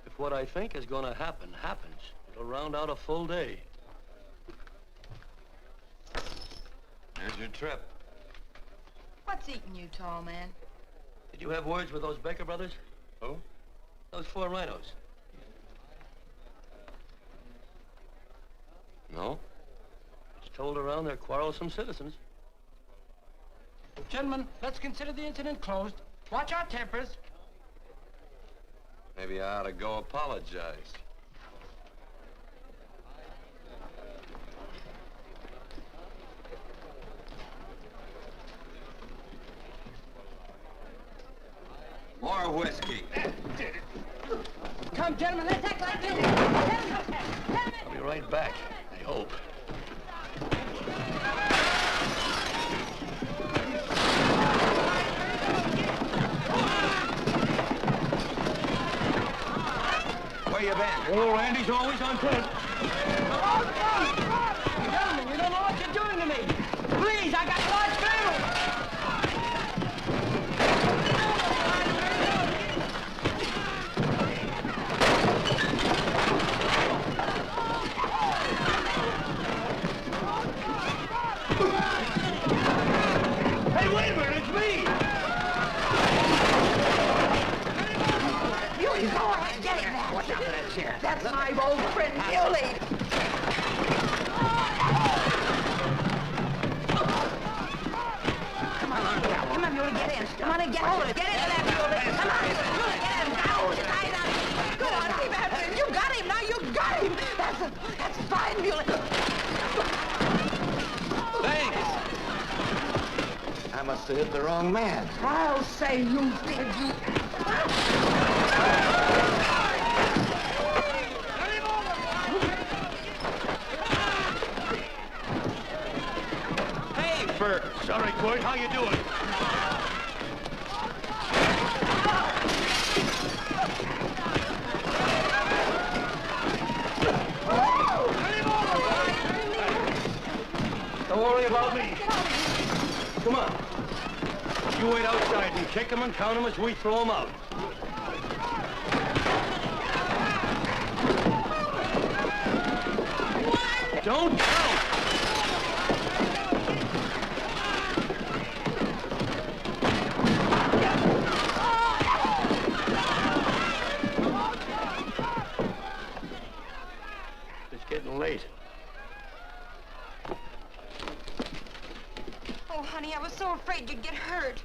If what I think is going to happen happens, it'll round out a full day. Here's your trip. What's eating you, tall man? Did you have words with those Baker brothers? Who? Those 4 rhinos. No? It's told around they're quarrelsome citizens. Gentlemen, let's consider the incident closed. Watch our tempers. Maybe I ought to go apologize. More whiskey. Come, gentlemen, let's act like this. I'll be right back, I hope. Where you been? Oh, Randy's always on point. Gentlemen, you don't know what you're doing to me. Please, I got a large family. Hey, wait a minute, it's me! Muley, go ahead, get him back. Watch out for that chair. That's my old friend, Muley. Come on, Muley, get in. Come on and get hold of it. Get into that, Muley. Come on, Muley, get him. Now, tie it up. Go on, keep after him. You got him, now you got him. That's fine, Muley. Thanks. I must have hit the wrong man. I'll say you did, you... Hey, Bert. Sorry, Quirt. How you doing? Don't worry about me. Come on. You wait outside and check them and count them as we throw them out. Don't count! It's getting late. Oh, honey, I was so afraid you'd get hurt.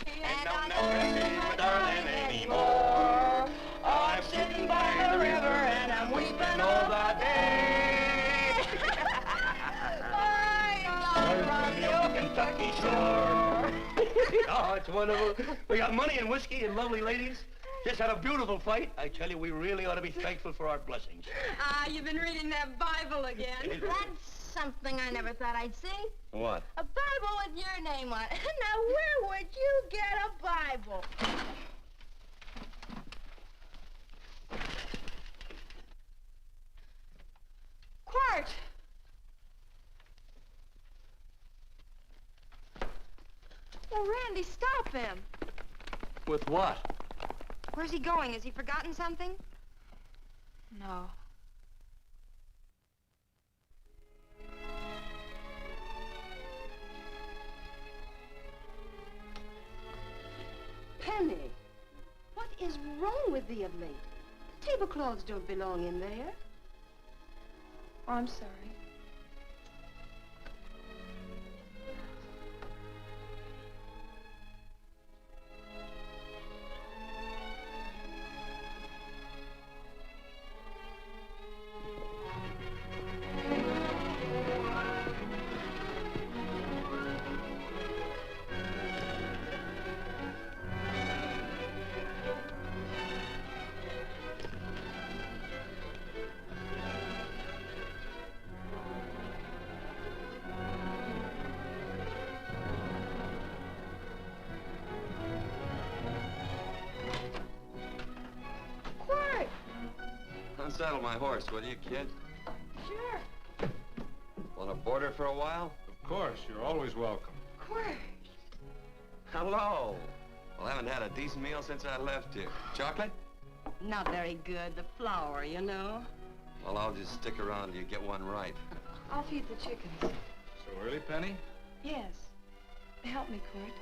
And I'm not missing my darling anymore. I'm sitting by the river and I'm weeping all the day. From the old Kentucky shore. Oh, it's wonderful. We got money and whiskey and lovely ladies. Just had a beautiful fight. I tell you, we really ought to be thankful for our blessings. Ah, you've been reading that Bible again. That's something I never thought I'd see. What? A Bible with your name on it. Now, where would you get a Bible? Quirt! Oh, Randy, stop him. With what? Where's he going? Has he forgotten something? No. Penny, what is wrong with thee of late? The tablecloths don't belong in there. Oh, I'm sorry. Unsaddle my horse, will you, kid? Sure. Want to board her for a while? Of course, you're always welcome. Quirt. Hello. Well, I haven't had a decent meal since I left here. Chocolate? Not very good. The flour, you know. Well, I'll just stick around till you get one right. I'll feed the chickens. So early, Penny? Yes. Help me, Quirt.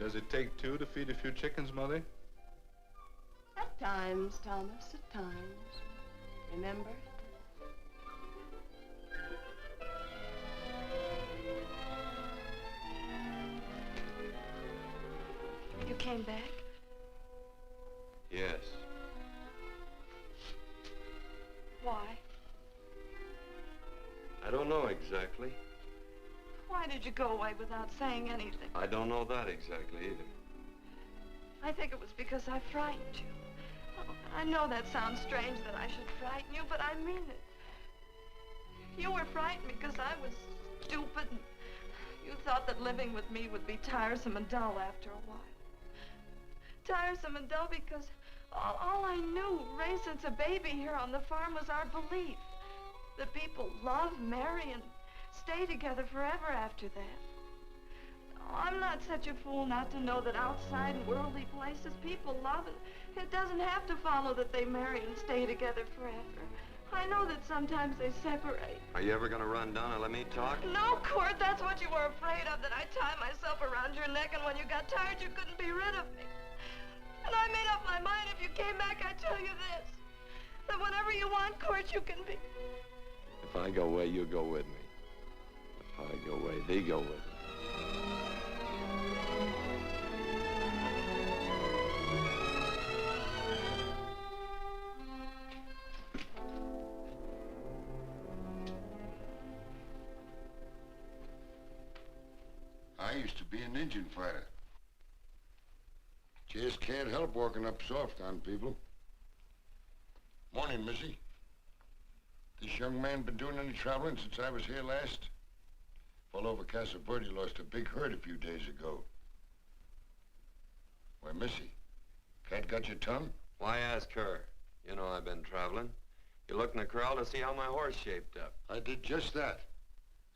Does it take two to feed a few chickens, Mother? At times, Thomas, at times. Remember? You came back? Yes. Why? I don't know exactly. Why did you go away without saying anything? I don't know that exactly either. I think it was because I frightened you. Oh, I know that sounds strange that I should frighten you, but I mean it. You were frightened because I was stupid, and you thought that living with me would be tiresome and dull after a while. Tiresome and dull because all I knew, raised since a baby here on the farm, was our belief that people love, marry, and stay together forever after that. Oh, I'm not such a fool not to know that outside in worldly places people love, and it doesn't have to follow that they marry and stay together forever. I know that sometimes they separate. Are you ever going to run down and let me talk? No, Quirt, that's what you were afraid of, that I'd tie myself around your neck, and when you got tired, you couldn't be rid of me. And I made up my mind if you came back, I'd tell you this, that whenever you want, Quirt, you can be. If I go away, you go with me. If I go away, they go with me. I used to be an engine fighter. Just can't help walking up soft on people. Morning, Missy. This young man been doing any traveling since I was here last? Fell over Casa Verde, lost a big herd a few days ago. Why, Missy, cat got your tongue? Why ask her? You know I've been traveling. You looked in the corral to see how my horse shaped up. I did just that.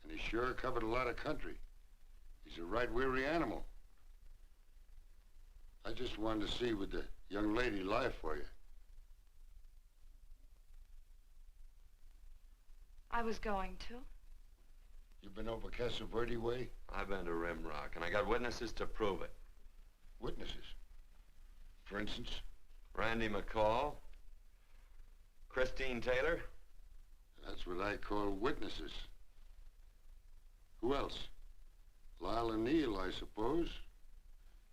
And he sure covered a lot of country. He's a right weary animal. I just wanted to see would the young lady lie for you. I was going to. You been over Casa Verde way? I've been to Rimrock, and I got witnesses to prove it. Witnesses? For instance? Randy McCall, Christine Taylor. That's what I call witnesses. Who else? Lila Neal, I suppose.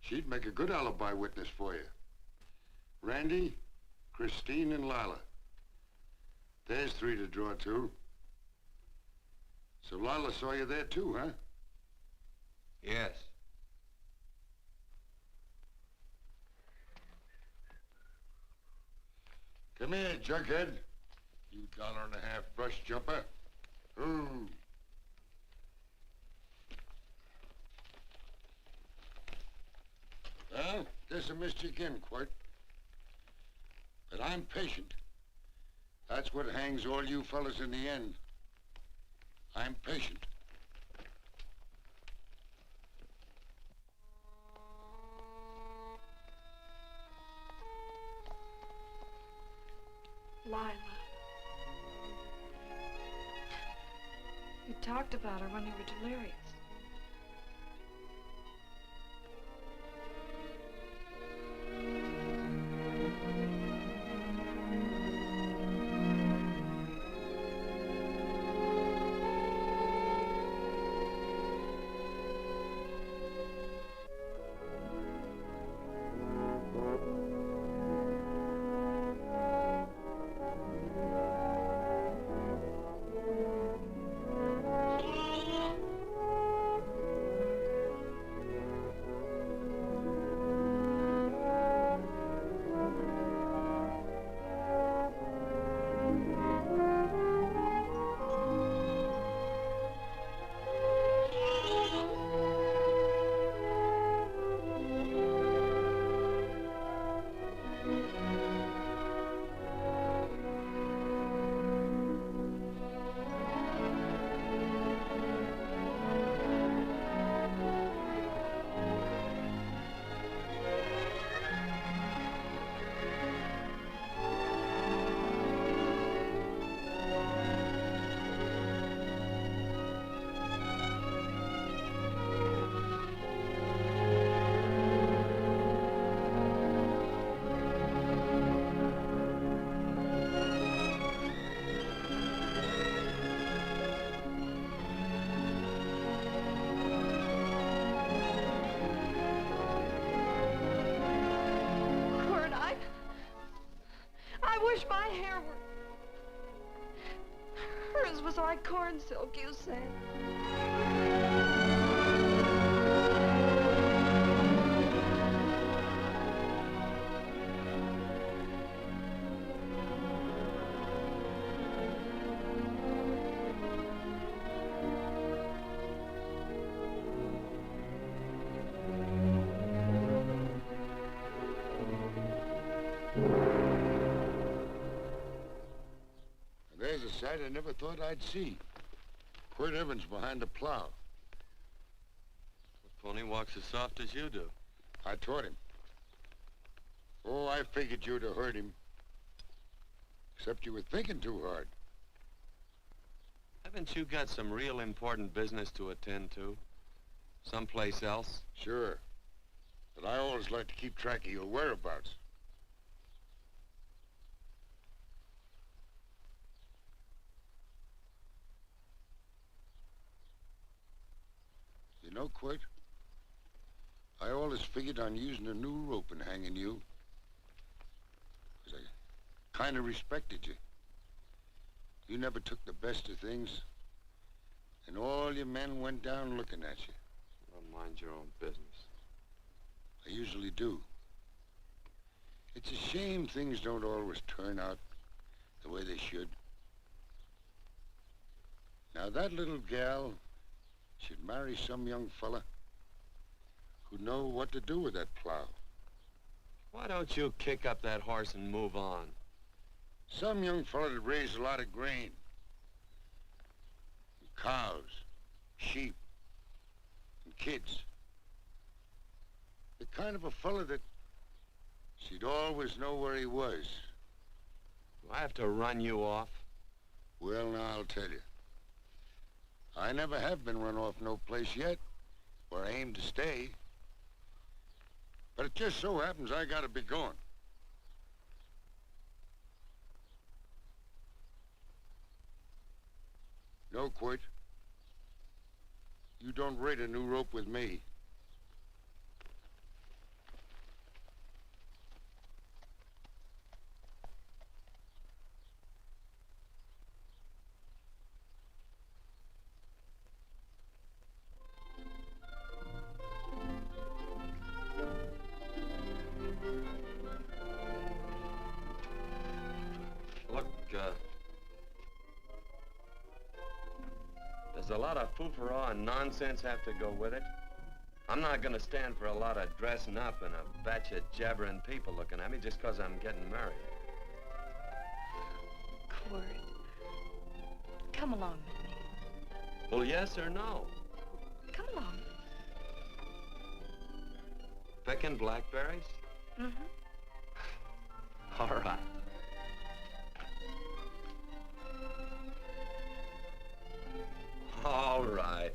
She'd make a good alibi witness for you. Randy, Christine, and Lila. There's three to draw to. So Lila saw you there too, huh? Yes. Come here, Jughead. You $1.50 brush jumper. Ooh. Well, guess I missed you again, Quirt. But I'm patient. That's what hangs all you fellas in the end. I'm patient. Lila. You talked about her when you were delirious. So I corn silk, you say? There's a sight I never thought I'd see. Quirt Evans behind the plow. The pony walks as soft as you do. I taught him. Oh, I figured you'd have heard him. Except you were thinking too hard. Haven't you got some real important business to attend to? Someplace else? Sure. But I always like to keep track of your whereabouts. You know, Quirt, I always figured on using a new rope and hanging you. Because I kind of respected you. You never took the best of things. And all your men went down looking at you. Well, mind your own business. I usually do. It's a shame things don't always turn out the way they should. Now, that little gal should marry some young fella who'd know what to do with that plow. Why don't you kick up that horse and move on? Some young fella that raised a lot of grain. And cows, sheep, and kids. The kind of a fella that she'd always know where he was. Do I have to run you off? Well, now, I'll tell you. I never have been run off no place yet where I aim to stay. But it just so happens I gotta be going. No, Quirt. You don't raid a new rope with me. Does a lot of foo-for-all and nonsense have to go with it? I'm not gonna stand for a lot of dressing up and a batch of jabbering people looking at me just because I'm getting married. Quirt, come along with me. Well, yes or no? Come along. Picking blackberries? Mm-hmm. All right. All right.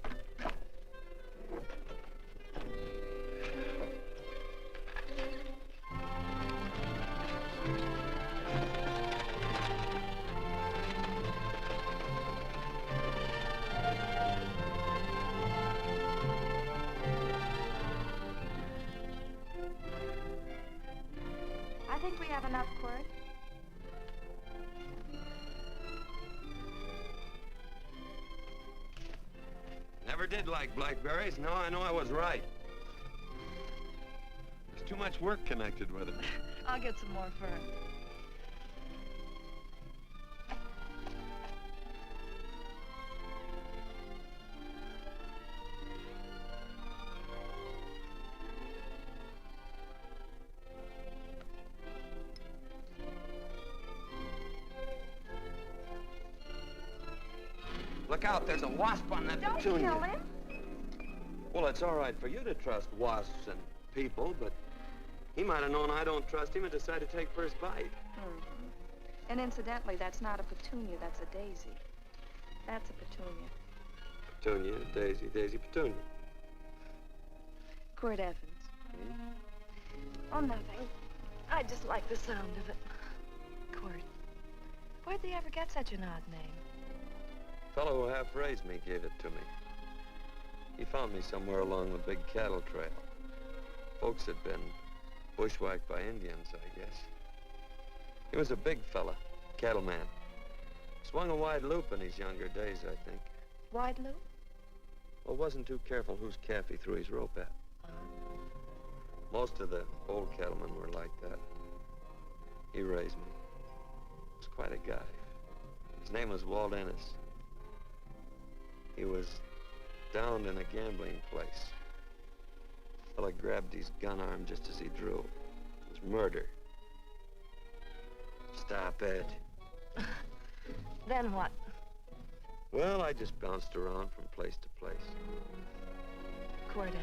I think we have enough, Quirt. Never did like blackberries. Now I know I was right. There's too much work connected with it. I'll get some more fern. Look out, there's a wasp on that Don't petunia. kill him. Well, it's all right for you to trust wasps and people, but he might have known I don't trust him and decided to take first bite. Mm-hmm. And incidentally, that's not a petunia, that's a daisy. That's a petunia. Petunia, daisy, daisy, petunia. Quirt Evans. Oh, nothing. I just like the sound of it. Quirt. Where'd they ever get such an odd name? Fellow who half-raised me gave it to me. He found me somewhere along the big cattle trail. Folks had been bushwhacked by Indians, I guess. He was a big fella, cattleman. Swung a wide loop in his younger days, I think. Wide loop? Well, wasn't too careful whose calf he threw his rope at. Most of the old cattlemen were like that. He raised me. Was quite a guy. His name was Walt Ennis. He was down in a gambling place. A fella grabbed his gun arm just as he drew. It was murder. Stop it. Then what? Well, I just bounced around from place to place. Quirt Evans.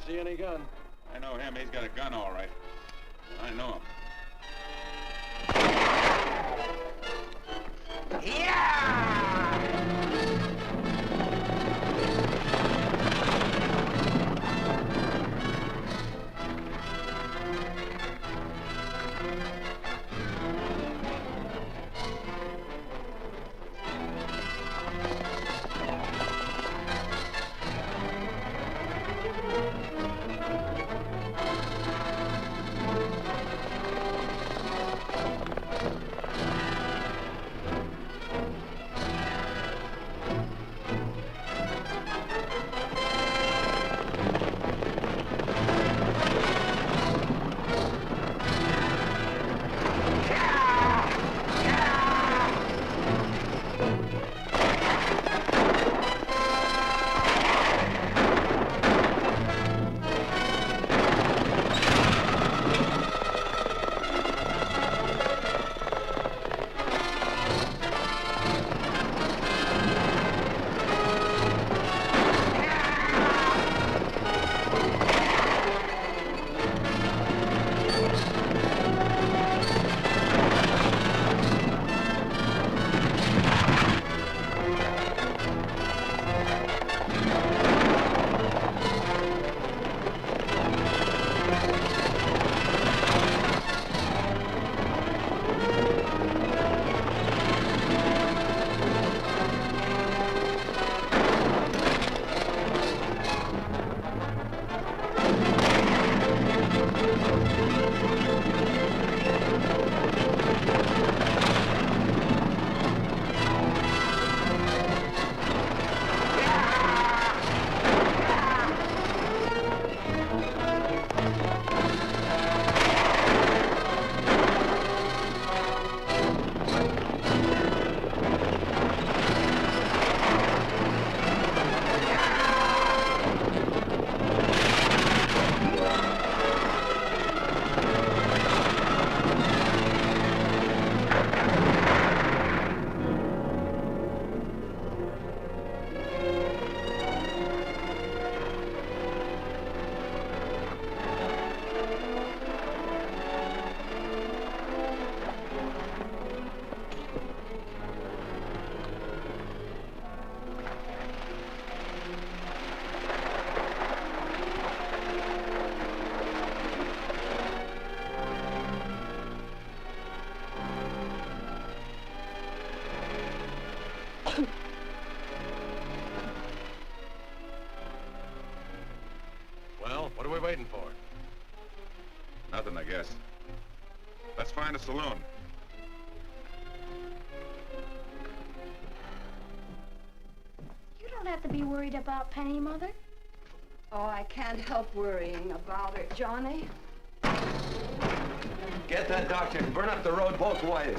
See any gun? I know him. He's got a gun, all right. I know him. Well, what are we waiting for? Nothing, I guess. Let's find a saloon. You don't have to be worried about Penny, Mother. Oh, I can't help worrying about her, Johnny. Get that doctor and burn up the road both ways.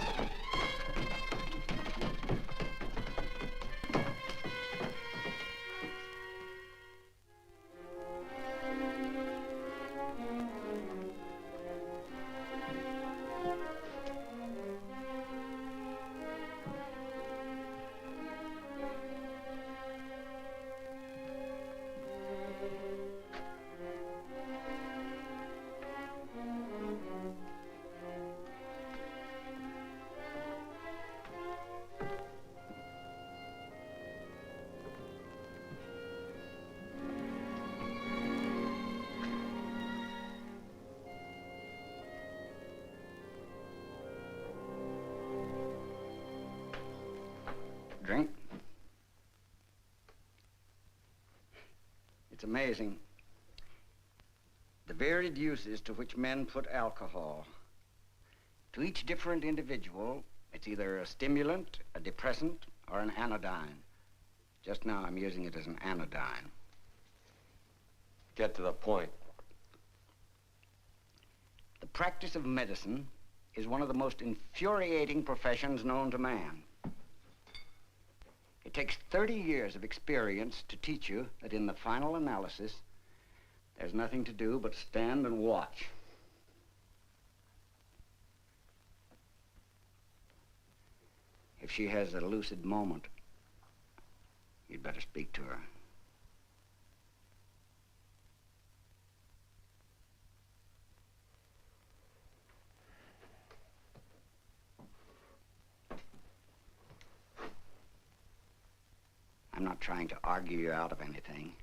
Drink? It's amazing. The varied uses to which men put alcohol. To each different individual, it's either a stimulant, a depressant, or an anodyne. Just now, I'm using it as an anodyne. Get to the point. The practice of medicine is one of the most infuriating professions known to man. It takes 30 years of experience to teach you that in the final analysis, there's nothing to do but stand and watch. If she has a lucid moment, you'd better speak to her. I'm not trying to argue you out of anything,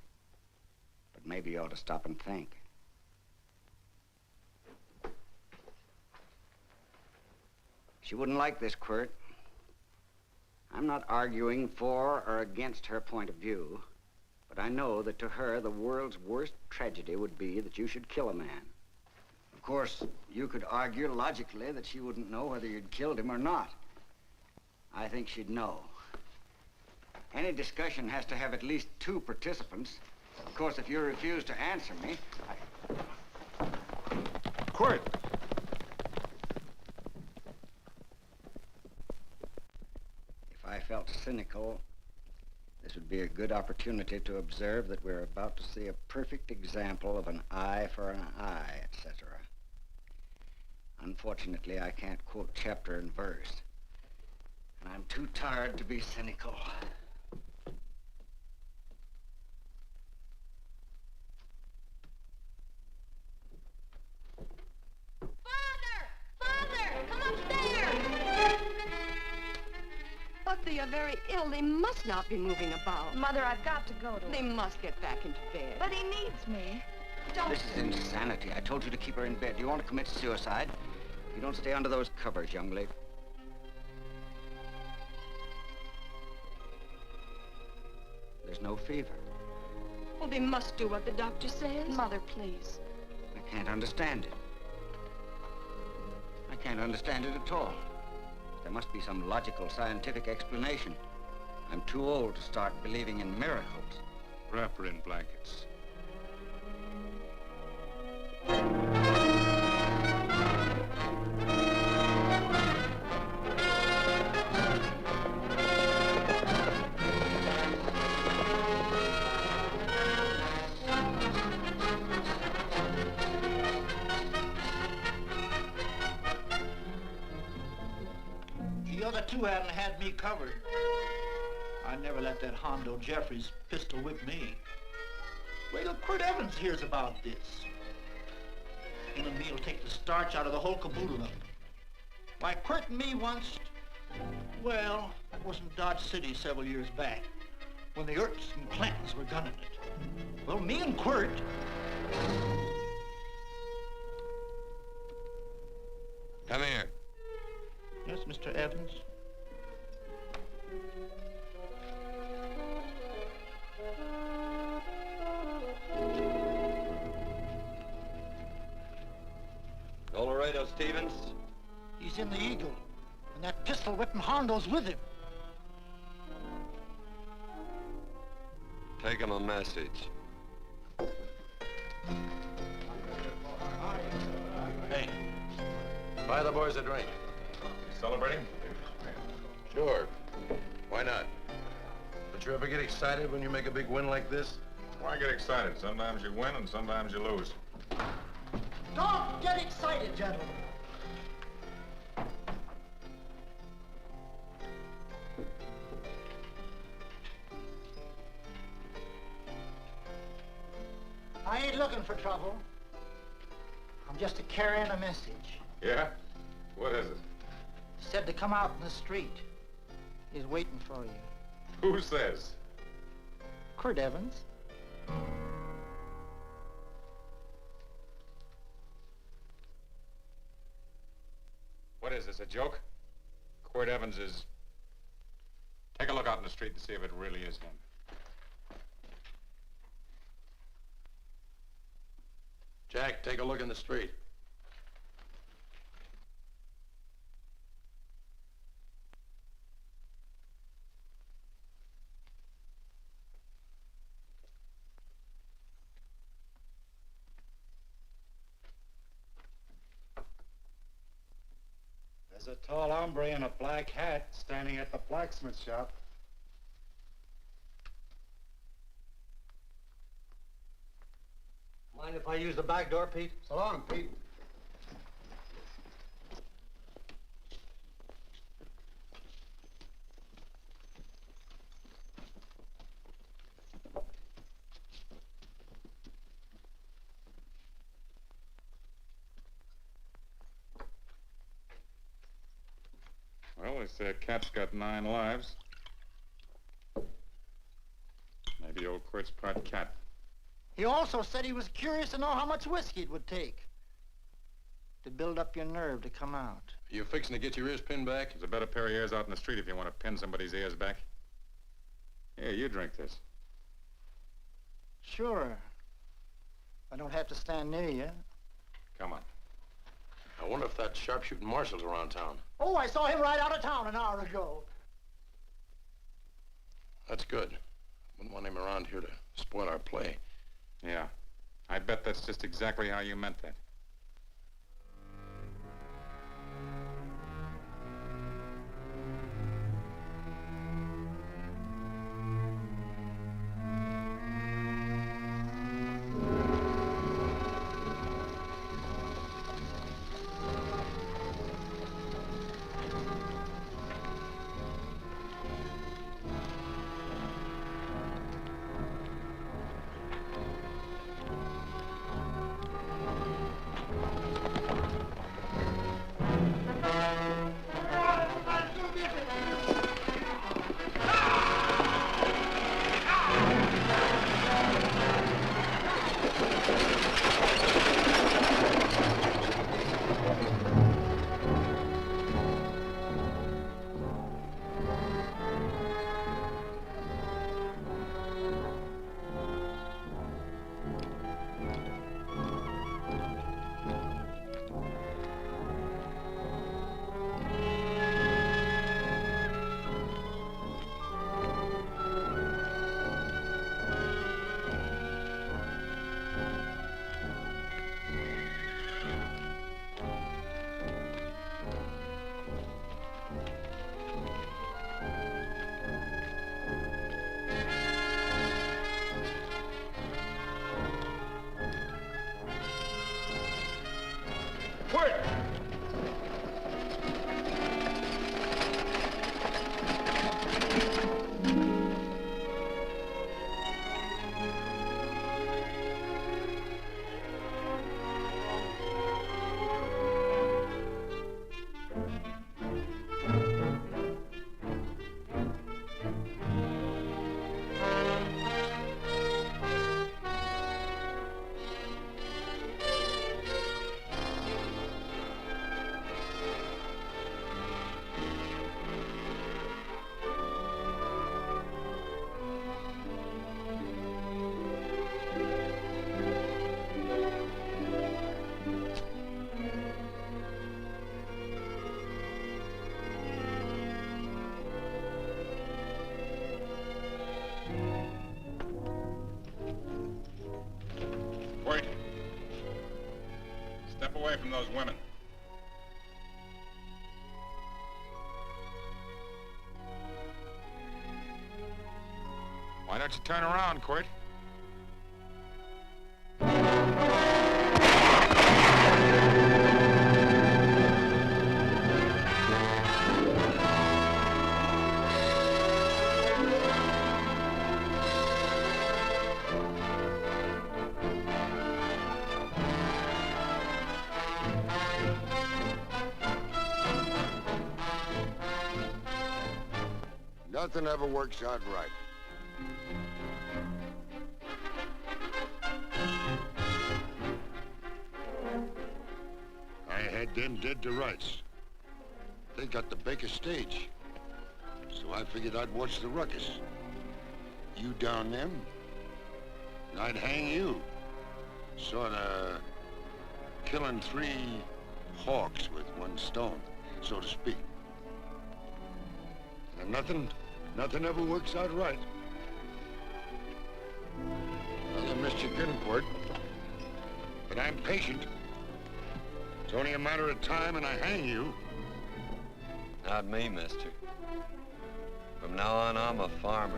but maybe you ought to stop and think. She wouldn't like this, Quirt. I'm not arguing for or against her point of view, but I know that to her, the world's worst tragedy would be that you should kill a man. Of course, you could argue logically that she wouldn't know whether you'd killed him or not. I think she'd know. Any discussion has to have at least 2 participants. Of course, if you refuse to answer me, Quirt! If I felt cynical, this would be a good opportunity to observe that we're about to see a perfect example of an eye for an eye, etc. Unfortunately, I can't quote chapter and verse, and I'm too tired to be cynical. But they are very ill. They must not be moving about. Mother, I've got to go to They must get back into bed. But he needs me. This is insanity. I told you to keep her in bed. Do you want to commit suicide? You don't stay under those covers, young lady. There's no fever. Well, they must do what the doctor says. Mother, please. I can't understand it. I can't understand it at all. There must be some logical, scientific explanation. I'm too old to start believing in miracles. Wrap her in blankets. The other 2 hadn't had me covered. I never let that Hondo Jeffries pistol whip me. Wait till Quirt Evans hears about this. Him and me'll take the starch out of the whole caboodle of it. Why, Quirt and me once, well, that was in Dodge City several years back, when the Erps and Clantons were gunning it. Well, me and Quirt... Come here. Yes, Mr. Evans? Laredo Stevens? He's in the Eagle, and that pistol-whipping Hondo's with him. Take him a message. Hey, buy the boys a drink. Celebrating? Sure. Why not? Don't you ever get excited when you make a big win like this? Why get excited? Sometimes you win and sometimes you lose. Don't get excited, gentlemen. I ain't looking for trouble. I'm just carrying a message. Yeah? What is it? Said to come out in the street. He's waiting for you. Who says? Quirt Evans. What is this, a joke? Quirt Evans is... Take a look out in the street and see if it really is him. Jack, take a look in the street. There's a tall hombre in a black hat standing at the blacksmith shop. Mind if I use the back door, Pete? So long, Pete. Well, they say a cat's got 9 lives. Maybe old Quirt's part cat. He also said he was curious to know how much whiskey it would take to build up your nerve to come out. Are you fixing to get your ears pinned back? There's a better pair of ears out in the street if you want to pin somebody's ears back. Here, you drink this. Sure. I don't have to stand near you. Come on. I wonder if that sharpshooting Marshal's around town. Oh, I saw him ride out of town an hour ago. That's good. Wouldn't want him around here to spoil our play. Yeah. I bet that's just exactly how you meant that. Quirt! Step away from those women. Why don't you turn around, Quirt? Nothing ever works out right. I had them dead to rights. They got the Baker stage. So I I figured I'd watch the ruckus. You down them, and I'd hang you. Sorta killing 3 hawks with 1 stone, so to speak. And nothing ever works out right. Well, you missed your gun, Quirt. But I'm patient. It's only a matter of time and I hang you. Not me, mister. From now on, I'm a farmer.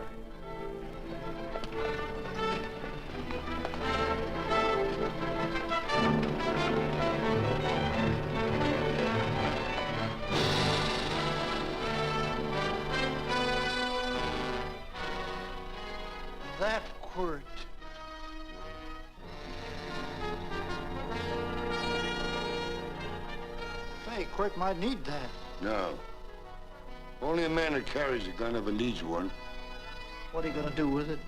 That Quirt. Say, Quirt might need that. No. Only a man who carries a gun ever needs one. What are you gonna do with it?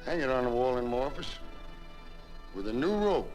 Hang it on the wall in my office with a new rope.